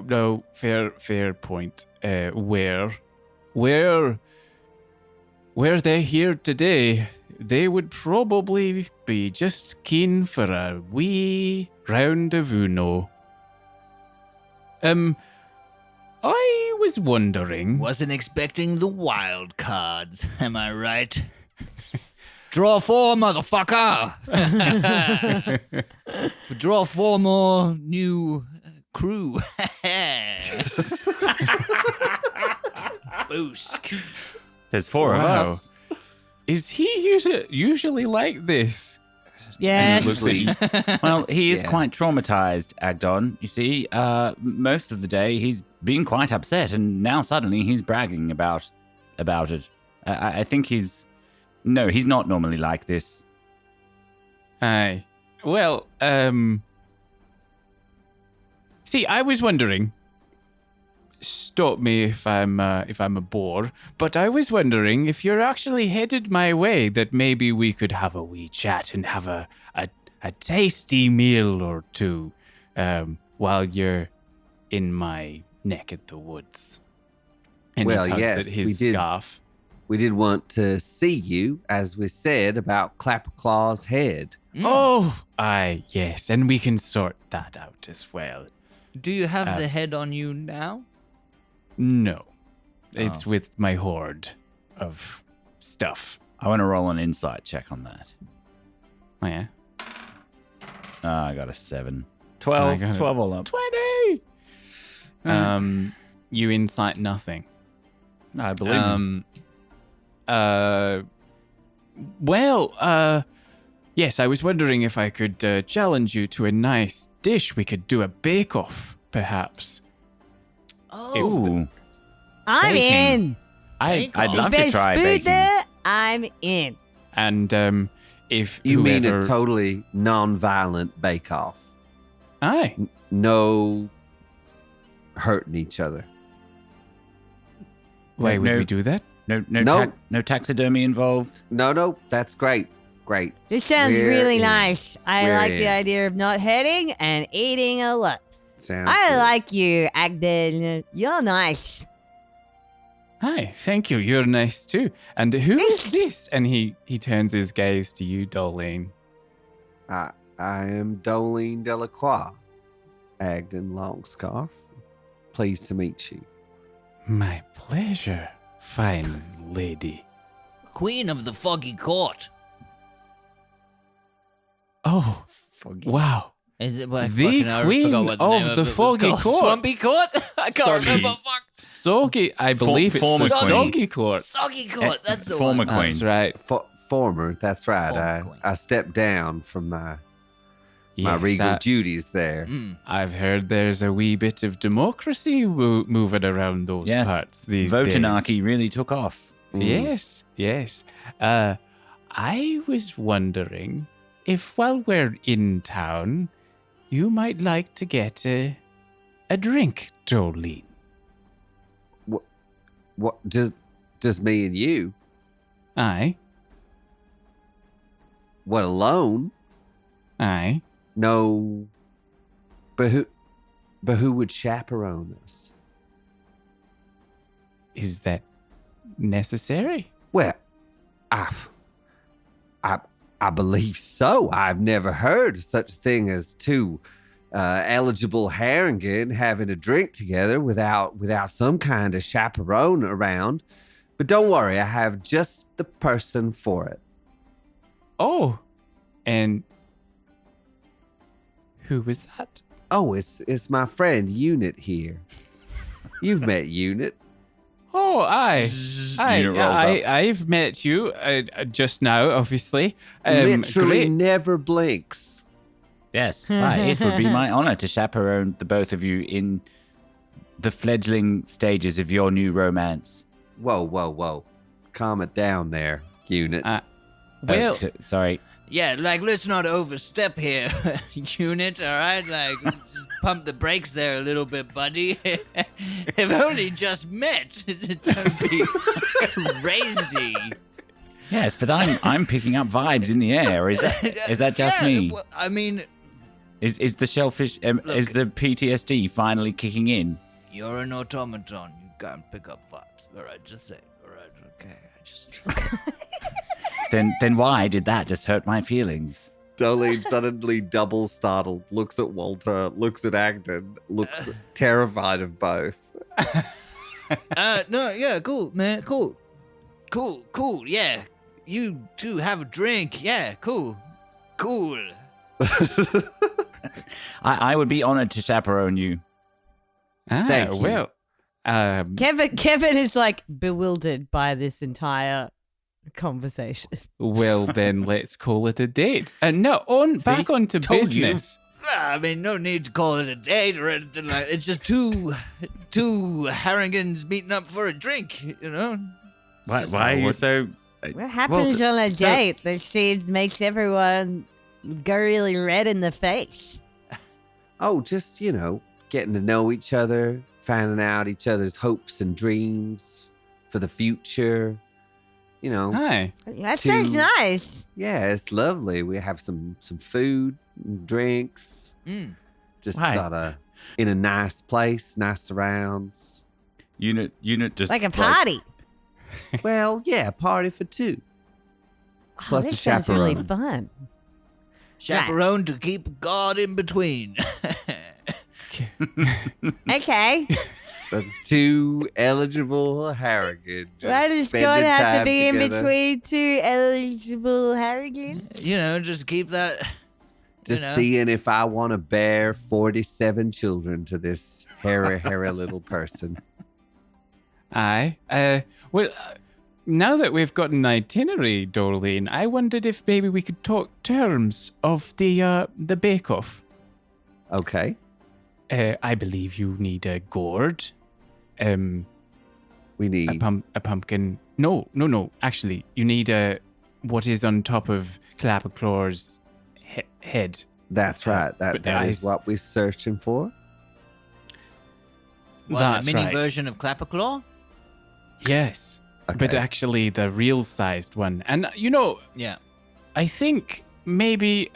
no, fair point. Where they're here today, they would probably be just keen for a wee round of Uno. I was wondering. wasn't expecting the wild cards. Am I right? Draw 4, motherfucker. Draw 4 more new crew. Boost. There's 4 of Wow. us. Is he usually like this? Yes. Looks at you. Well, he is Yeah. quite traumatized, Agdon. You see, most of the day he's been quite upset, and now suddenly he's bragging about it. I think he's not normally like this. Aye. Well, see, I was wondering. Stop me if I'm a bore, but I was wondering if you're actually headed my way, that maybe we could have a wee chat and have a tasty meal or two, while you're in my neck of the woods. And Well, he tugs yes, at we his did. scarf. We did want to see you, as we said, about Clapperclaw's head. Oh, aye, yes, and we can sort that out as well. Do you have the head on you now? No, it's with my hoard of stuff. I want to roll an insight check on that. Oh, yeah. I got a 7. I 12. got it. 12 all up. 20! You insight nothing. I believe him. Yes, I was wondering if I could challenge you to a nice dish. We could do a bake-off, perhaps. Ooh. I'm Baking. in. I'd love If to there's try food baking. there, I'm in. And if You mean whoever... a totally non-violent bake-off? Aye. No hurting each other. Why would no- we do that? No taxidermy involved. No, that's great. Great. This sounds We're really in. nice. I We're like the in. idea of not heading and eating a lot. Sounds I good. like you, Agden. You're nice. Hi, thank you. You're nice too. And who is Thanks. this? And he turns his gaze to you, Doelene. I am Doelene Delacroix, Agden Longscarf. Pleased to meet you. My pleasure, fine lady. Queen of the Foggy Court. Oh, Foggy. wow. Is it well, The fucking, I queen forgot what the of name the it was Foggy called. Court. Swampy Court? I can't Soggy. remember. Fuck. Soggy, I believe it's former the queen. Soggy Court. Soggy Court. That's the former one. queen. That's right. Former, that's right. Former queen. I stepped down from my Yes, regal duties there. Mm. I've heard there's a wee bit of democracy moving around those Yes. parts these days. Votanarchy really took off. Yes, yes. I was wondering if while we're in town, you might like to get a drink, Doelene. What just me and you? Aye, What, alone? aye. No. But who would chaperone us? Is that necessary? Well, I believe so. I've never heard of such a thing as two eligible Harrigan having a drink together without some kind of chaperone around. But don't worry, I have just the person for it. Oh, and who was that? Oh, it's my friend Unit here. You've met Unit. Oh, aye. Unit rolls up. I've met you just now, obviously. Literally great. never blinks. Yes, it would be my honor to chaperone the both of you in the fledgling stages of your new romance. Whoa. Calm it down there, Unit. Well, Sorry. Yeah, like, let's not overstep here, Unit, all right? Like, let's just pump the brakes there a little bit, buddy. They've only just met. It's going to be crazy. Yes, but I'm picking up vibes in the air. Is that just Yeah, me? well, I mean, Is the shellfish? Is the PTSD finally kicking in? you're an automaton. You can't pick up vibes. All right, just say. All right, okay. I just... Then why did that just hurt my feelings? Doelene suddenly double startled, looks at Walter, looks at Agden, looks terrified of both. No, yeah, cool, man. Cool, yeah. You two have a drink. Yeah, cool. I would be honored to chaperone you. Thank you. Well, Kevin is like bewildered by this entire conversation. well, then let's call it a date. And no, back onto Told you. business. I mean, no need to call it a date or anything like that. It's just two Harringans meeting up for a drink, you know? Why are you so? What happens on a date that seems makes everyone go really red in the face? Oh, just, getting to know each other, finding out each other's hopes and dreams for the future. Hi. That sounds nice. Yeah, it's lovely. We have some food, and drinks, just Right. sort of in a nice place, nice surrounds. Unit just Like a party. Well, yeah, party for two. Plus this a sounds really chaperone. fun. Chaperone to keep God in between. Okay. That's two eligible Harrogans. Why does God have to be in between two eligible Harrogans? Just keep that. Just you know. seeing if I want to bear 47 children to this hairy little person. Aye. Well, now that we've got an itinerary, Doelene, I wondered if maybe we could talk terms of the bake-off. Okay. I believe you need a gourd. We need A pumpkin. No. Actually, you need what is on top of Clapperclaw's head. That's right. But That is eyes- what we're searching for. What, That's a mini right. version of Clapperclaw? Yes, but Okay. actually the real-sized one. And Yeah. I think maybe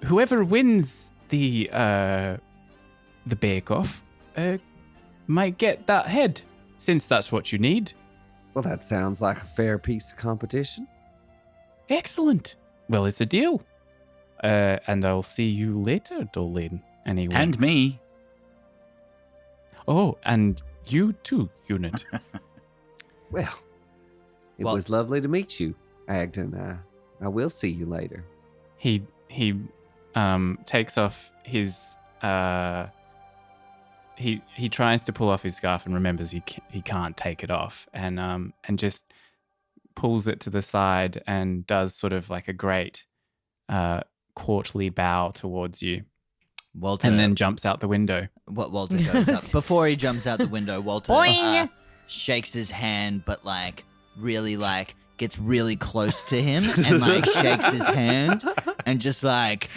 whoever wins the bake-off might get that head, since that's what you need. Well, that sounds like a fair piece of competition. Excellent. Well, it's a deal. And I'll see you later, Doelene. And Winks. me. Oh, and you too, Unit. Well, it Well- was lovely to meet you, Agden. I will see you later. he takes off his he tries to pull off his scarf and remembers he can't take it off, and just pulls it to the side and does sort of like a great courtly bow towards you, Walter, and then jumps out the window. Walter goes up. Before he jumps out the window, Walter Boing! Shakes his hand, but like really like gets really close to him and like shakes his hand and just like,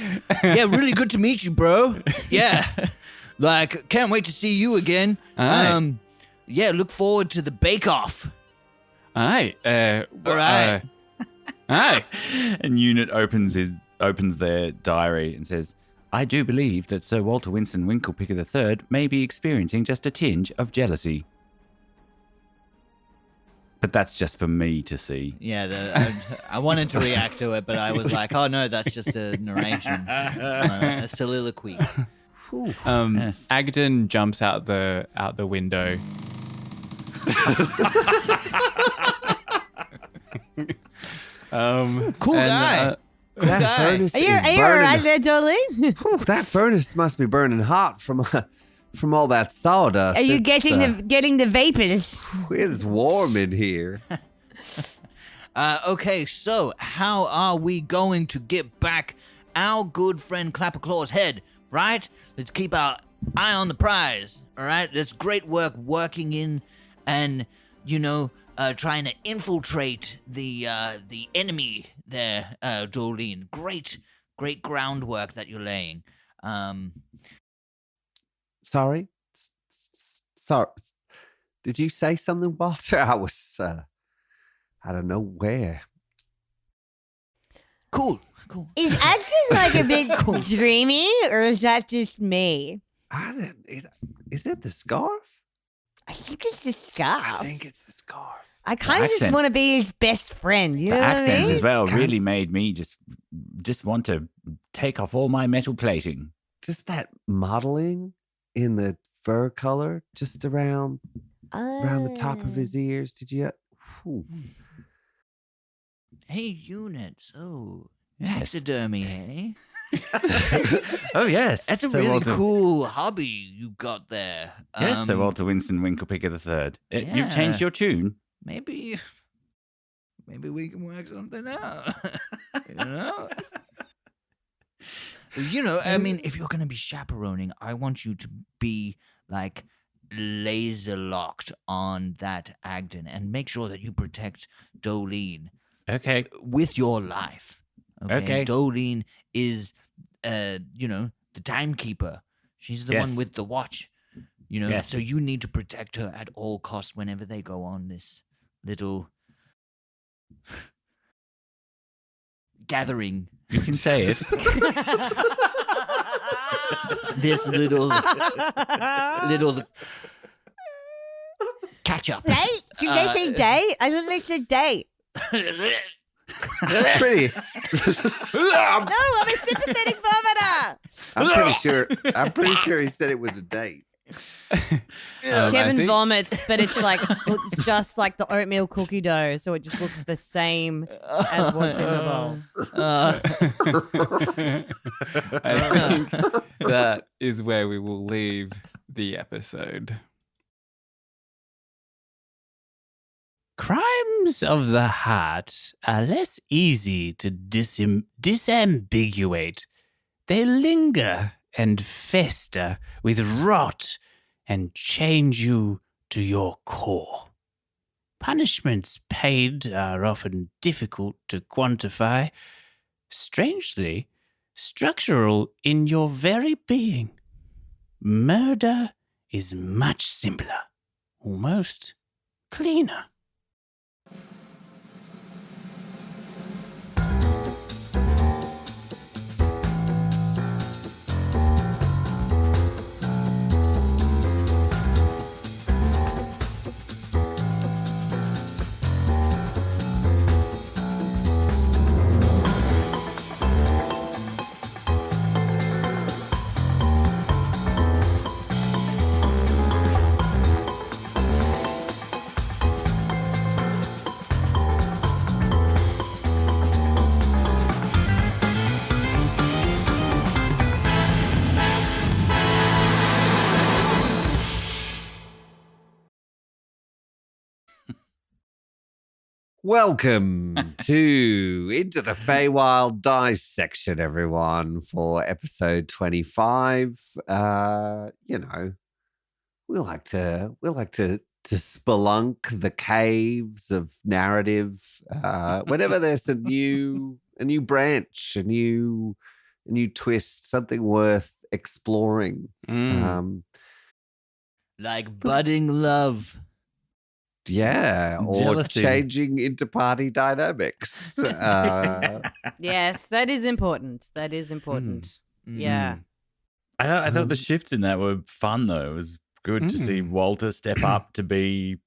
yeah, really good to meet you, bro. Yeah, like can't wait to see you again. Aye. Yeah, look forward to the bake-off. Aye. All right. Aye. And Unit opens their diary and says, I do believe that Sir Walter Winston Winklepicker III may be experiencing just a tinge of jealousy. But that's just for me to see. Yeah, I wanted to react to it, but I was like, oh no, that's just a narration, a soliloquy. Yes. Agden jumps out the window. Cool guy. Cool That guy. furnace Are you is all burning. right there, Doelene? Whew, that furnace must be burning hot from all that sawdust. Are you It's, getting the vapors? It's warm in here. Okay, so how are we going to get back our good friend Clapperclaw's head, right? Let's keep our eye on the prize, all right? That's great work working in and, trying to infiltrate the enemy there, Doelene. Great groundwork that you're laying. Sorry? Sorry. Did you say something, Walter? I was, I don't know where. Cool. Is Agden like a bit dreamy, or is that just me? Is it the scarf? I think it's the I scarf. think it's the scarf. I kind of just accent. want to be his best friend. You The know what I accent mean? as well Kind- really made me just want to take off all my metal plating. Just that modeling in the fur color, just around the top of his ears. Did you? Whew. Hey, Unit. So, Yes. taxidermy, hey? Oh, yes. That's a Sir really Walter- cool hobby you got there. Yes, Sir Walter Winston Winklepicker III. yeah. You've changed your tune. Maybe we can work something out. I mean, if you're going to be chaperoning, I want you to be like laser locked on that Agden and make sure that you protect Doelene Okay. with your life. Okay. Doelene is, the timekeeper. She's the Yes. one with the watch. Yes. So you need to protect her at all costs whenever they go on this little gathering. You can say it. This little catch up. Date? Did they say date? I thought they said date. Pretty. No, I'm a sympathetic vomiter. I'm pretty sure he said it was a date. I Kevin think- vomits, but it's just like the oatmeal cookie dough, so it just looks the same as what's in the bowl. I think that is where we will leave the episode. Crimes of the heart are less easy to disambiguate. They linger and fester with rot and change you to your core. Punishments paid are often difficult to quantify, strangely structural in your very being. Murder is much simpler, almost cleaner. Welcome to Into the Feywild Dice section, everyone, for episode 25. We like to spelunk the caves of narrative. Whenever there's a new branch, a new twist, something worth exploring. Like budding love. Yeah, or Jealousy. changing inter-party dynamics. Yes, that is important. That is important. Yeah. I thought the shifts in that were fun, though. It was good to see Walter step up to be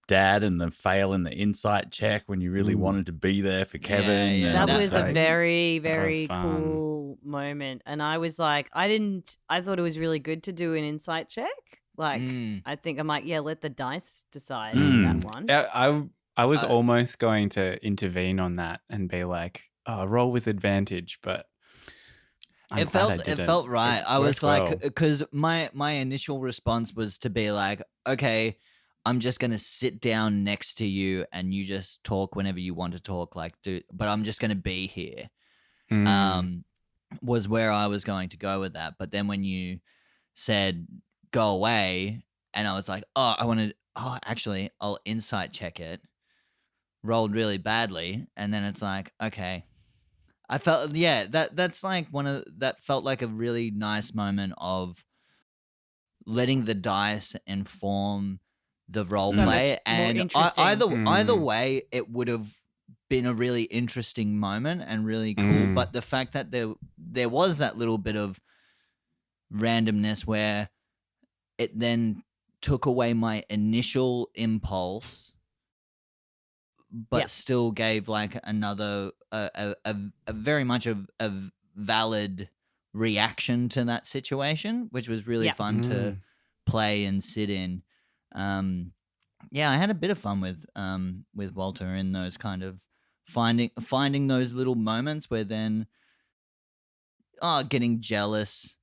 dad and then fail in the insight check when you really wanted to be there for Kevin. Yeah, and That that's was a great. very, That was very fun. cool moment. And I was like, I thought it was really good to do an insight check. Like, I think I'm like, yeah, let the dice decide that one. Yeah, I was almost going to intervene on that and be like, oh, roll with advantage, but I'm It glad I felt didn't. right. It I was worked like, well. because my initial response was to be like, okay, I'm just gonna sit down next to you and you just talk whenever you want to talk, but I'm just gonna be here. Was where I was going to go with that. But then when you said go away, and I was like, actually, I'll insight check it. Rolled really badly, and then it's like, okay. I felt, that's like that felt like a really nice moment of letting the dice inform the role So play, much more and interesting. either way, it would have been a really interesting moment and really cool. But the fact that there was that little bit of randomness where it then took away my initial impulse, but still gave like another a very much a valid reaction to that situation, which was really fun to play and sit in. I had a bit of fun with Walter in those kind of finding those little moments where then getting jealous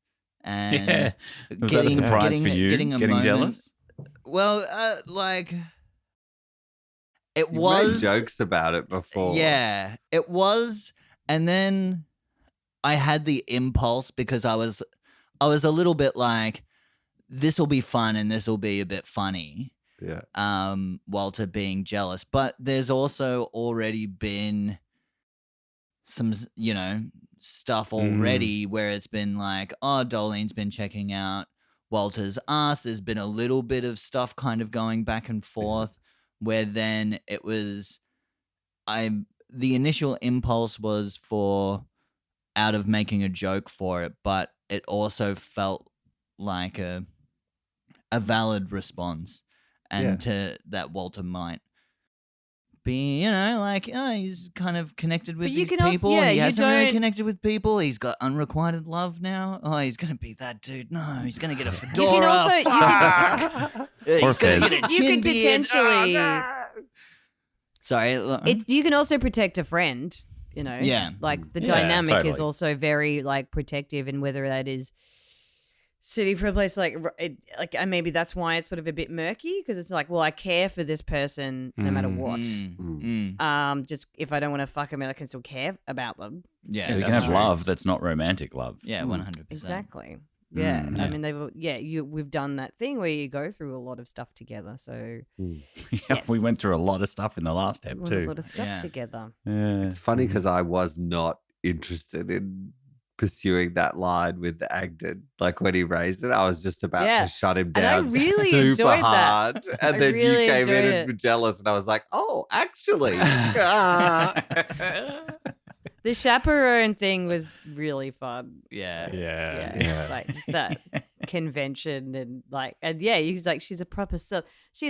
and Was that a surprise for you? Getting jealous? Well, it You was made jokes about it before. Yeah, it was, and then I had the impulse because I was a little bit like, this will be fun and this will be a bit funny. Yeah. Walter being jealous, but there's also already been some, stuff already where it's been like, Dolene's been checking out Walter's ass. There's been a little bit of stuff kind of going back and forth where then it was, the initial impulse was out of making a joke for it, but it also felt like a valid response, and to that Walter might be, he's kind of connected with But you these can also- people. yeah, He you hasn't really don't- connected with people. He's got unrequited love now. Oh, he's gonna be that dude. No, he's gonna get a fedora. also- you Fuck. Yeah, Or he's gonna fez. get a You chin could beard. potentially- Oh, no. Sorry. You can also protect a friend, Yeah. Like the Yeah, dynamic is totally. also very like protective, and whether that is sitting for a place and maybe that's why it's sort of a bit murky, because it's like, well, I care for this person no matter what. Just if I don't want to fuck them, I can still care about them. Yeah, Yeah, we can that's have true. love that's not romantic love. Yeah, 100%. Exactly. Yeah. Mm. I mean, we've done that thing where you go through a lot of stuff together. So Yeah, we went through a lot of stuff in the last ep a too. lot of stuff Yeah. together. Yeah. It's funny because I was not interested in pursuing that line with Agden. Like when he raised it, I was just about Yeah. to shut him And I down really super enjoyed that. hard. And I then really you came in enjoyed and were jealous, and I was like, oh, actually. ah. The chaperone thing was really fun. Yeah. Yeah. Like just that convention and he's like, she's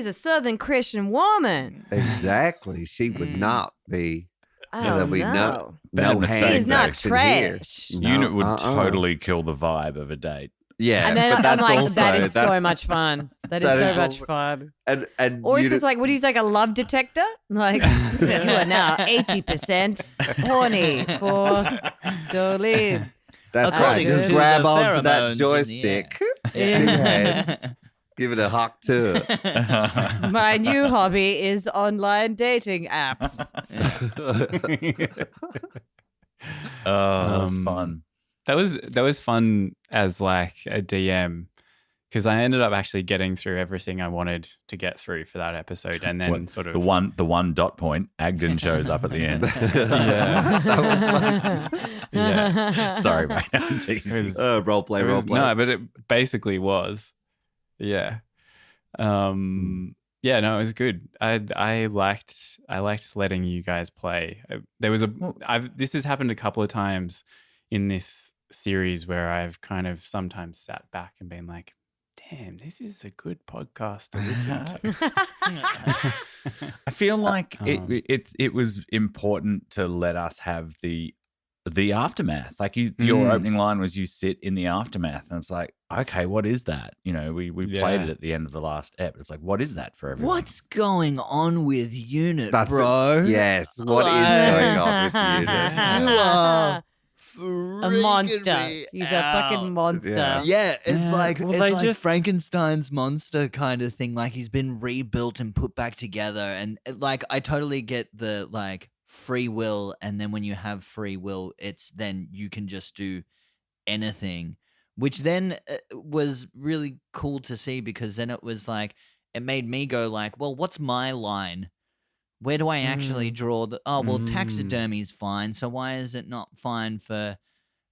a Southern Christian woman. Exactly. She would not be. Oh, There'll be no. Bad mistake. She is not action here. trash. No, Unit would uh-uh. totally kill the vibe of a date. Yeah, And then but I'm that's like, also, that is so that's- much fun. That is that so is much also- fun. And Or it's just units- like, what, he's like a love detector? Like, you are now 80% horny for Doelene. That's According right. Just to grab the onto pheromones that in the joystick. air. Two heads. Give it a hawk too. My new hobby is online dating apps. Oh, that's fun. That was fun as like a DM because I ended up actually getting through everything I wanted to get through for that episode, and then What, sort of the one dot point, Agden shows up at the end. Yeah. That was nice. Yeah. Sorry, mate. I'm teasing. Role play. No, but it basically was. Yeah. Yeah, no, it was good. I liked letting you guys play. This has happened a couple of times in this series where I've kind of sometimes sat back and been like, damn, this is a good podcast to listen to. I feel like it was important to let us have the aftermath. Like your opening line was, "You sit in the aftermath," and it's like, okay, what is that? You know, we played it at the end of the last ep. It's like, what is that for everyone? What's going on with Unit, bro? Yes. What is going on with Unit? You are A monster. He's a fucking monster. Yeah, it's like well, it's they like just- Frankenstein's monster kind of thing. Like he's been rebuilt and put back together, and like I totally get the like free will, and then when you have free will, it's then you can just do anything, which then was really cool to see because then it was like it made me go like, well, what's my line? Where do I actually draw the? Oh well, taxidermy's fine. So why is it not fine for?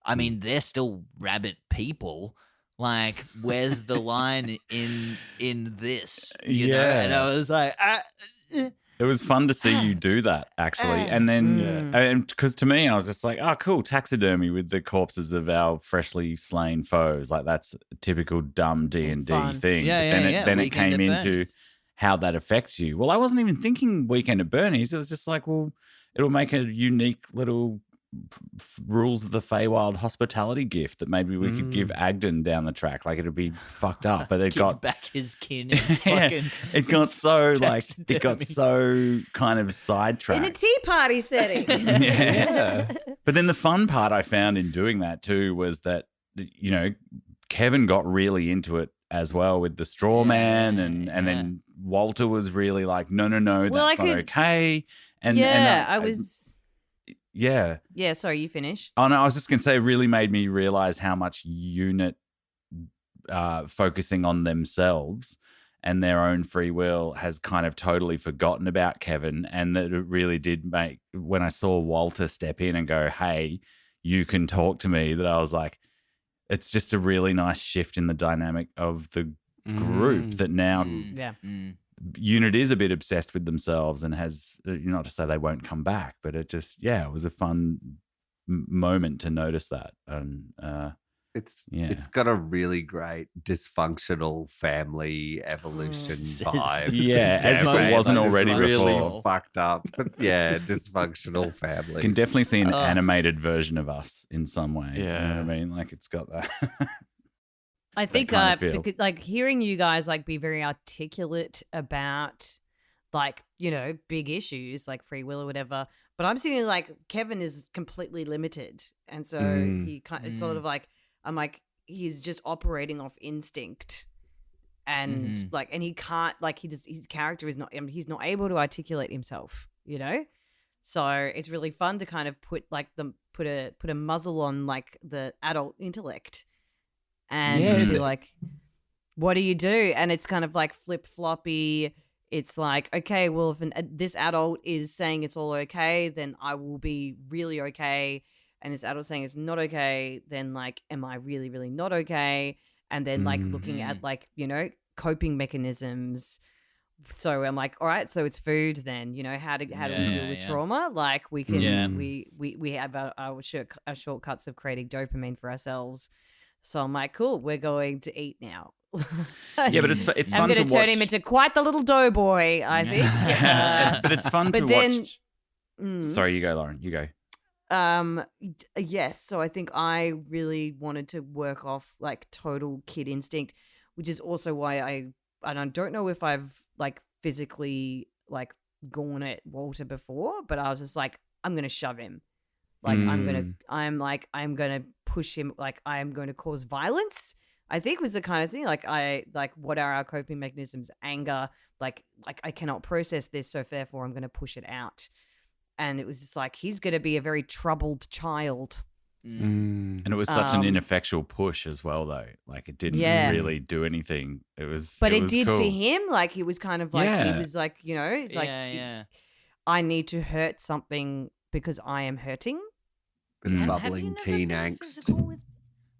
I mean, they're still rabbit people. Like, where's the line in this? You know? And I was like, It was fun to see you do that, actually. And then, because to me, I was just like, oh, cool, taxidermy with the corpses of our freshly slain foes. Like, that's a typical dumb D&D Fun. thing. Yeah, But then it Weekend came at into Bernie's. how that affects you. Well, I wasn't even thinking Weekend at Bernie's. It was just like, well, it'll make a unique little rules of the Feywild hospitality gift that maybe we could give Agden down the track. Like, it'd be fucked up. But it give got back his kin. And Yeah, fucking it got so like it got taxidermy. so kind of In a sidetracked. tea party setting. Yeah. But then the fun part I found in doing that too was that, you know, Kevin got really into it as well with the straw man, and then Walter was really like, no, Well, that's not okay. And I was. Yeah. Yeah, sorry, you finish. Oh no, I was just gonna say, it really made me realize how much Unit focusing on themselves and their own free will has kind of totally forgotten about Kevin, and that it really did make, when I saw Walter step in and go, hey, you can talk to me, that I was like, it's just a really nice shift in the dynamic of the group that now Yeah. Unit is a bit obsessed with themselves and has, not to say they won't come back, but it just, it was a fun moment to notice that. And It's got a really great dysfunctional family evolution vibe. Yeah, as if it wasn't already really before. fucked up. But yeah, dysfunctional family. You can definitely see an animated version of us in some way. You know Yeah. what I mean? Like, it's got that. I think kind of feel. because like hearing you guys like be very articulate about like, you know, big issues like free will or whatever, but I'm seeing like Kevin is completely limited, and so he kind it's sort of like I'm like he's just operating off instinct, and like and he can't like his character is not he's not able to articulate himself, you know. So it's really fun to kind of put a muzzle on like the adult intellect. And be like, what do you do? And it's kind of like flip-floppy. It's like, okay, well, if this adult is saying it's all okay, then I will be really okay. And this adult saying it's not okay, then like, am I really, really not okay? And then like looking at like, you know, coping mechanisms. So I'm like, all right, so it's food then, you know, how do we deal with trauma? Like we can, we have our shortcuts of creating dopamine for ourselves. So I'm like, cool, we're going to eat now. Yeah, but it's fun to watch. I'm going to turn him into quite the little doughboy, I think. But it's fun to but then- watch. Sorry, you go, Lauren. You go. Yes. So I think I really wanted to work off like total kid instinct, which is also why I don't know if I've like physically like gone at Walter before, but I was just like, I'm going to shove him. Like I'm going to push him. Like I'm going to cause violence. I think was the kind of thing like what are our coping mechanisms? Anger, like I cannot process this, so therefore I'm going to push it out. And it was just like he's going to be a very troubled child. And it was such an ineffectual push as well, though. Like it didn't really do anything. It was, but it was did cool. for him. Like he was kind of like he was like, you know, it's like I need to hurt something because I am hurting. Bit of bubbling teen angst.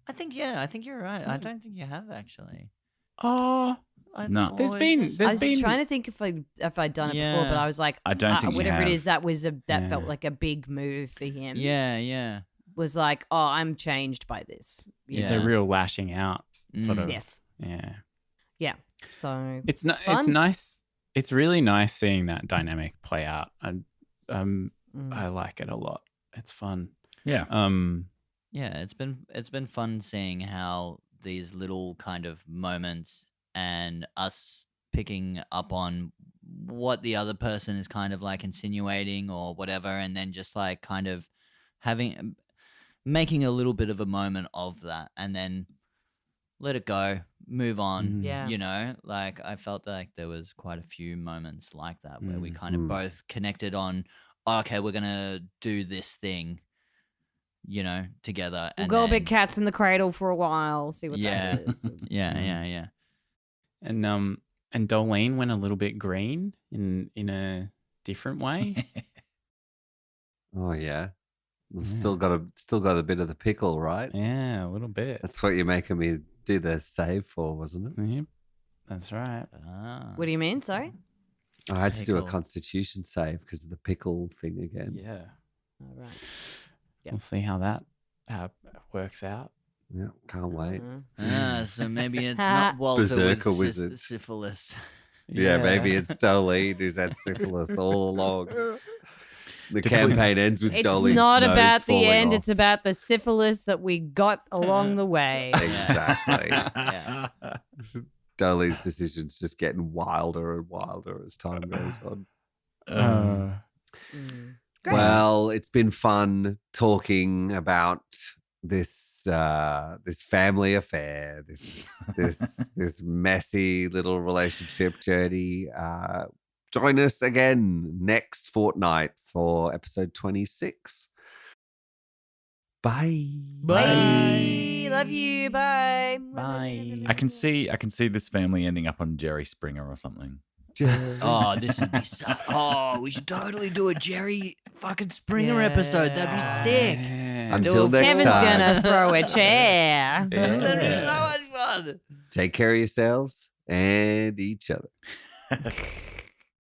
I think you're right. I don't think you have actually. No. There's I been was just trying to think if I'd done it before, but I was like, I don't think you whatever have. it is, that felt like a big move for him. Yeah. Was like, oh, I'm changed by this. It's a real lashing out sort of. Yes. Yeah. So It's fun. it's nice. It's really nice seeing that dynamic play out. I like it a lot. It's fun. Yeah. Yeah, it's been fun seeing how these little kind of moments and us picking up on what the other person is kind of like insinuating or whatever, and then just like kind of making a little bit of a moment of that and then let it go, move on. Yeah. You know, like I felt like there was quite a few moments like that where we kind of both connected on, okay, we're going to do this thing, you know, together. We'll and go a then, bit cats in the cradle for a while, see what that is. Yeah. And Doelene went a little bit green in a different way. Oh yeah. Still got a bit of the pickle, right? Yeah, a little bit. That's what you're making me do the save for, wasn't it? Yep, that's right. What do you mean? Sorry? I had to do a Pickle. Constitution save because of the pickle thing again. Yeah. All right. We'll see how that works out. Yeah, can't wait. So maybe it's not Walter Berserker with wizard. syphilis. Yeah, maybe it's Doelene who's had syphilis all along. The campaign ends with It's Dolene's not nose about the falling end. off. It's about the syphilis that we got along the way. Exactly. Yeah. Dolene's decisions just getting wilder and wilder as time goes on. Great. Well, it's been fun talking about this this family affair, this messy little relationship journey. Join us again next fortnight for episode 26. Bye. Bye. Love you. Bye. Bye. I can see this family ending up on Jerry Springer or something. Oh, this would be so. Oh, we should totally do a Jerry fucking Springer episode. That'd be sick. Until next Kevin's time. gonna throw a chair. That'd be so much fun. Take care of yourselves and each other.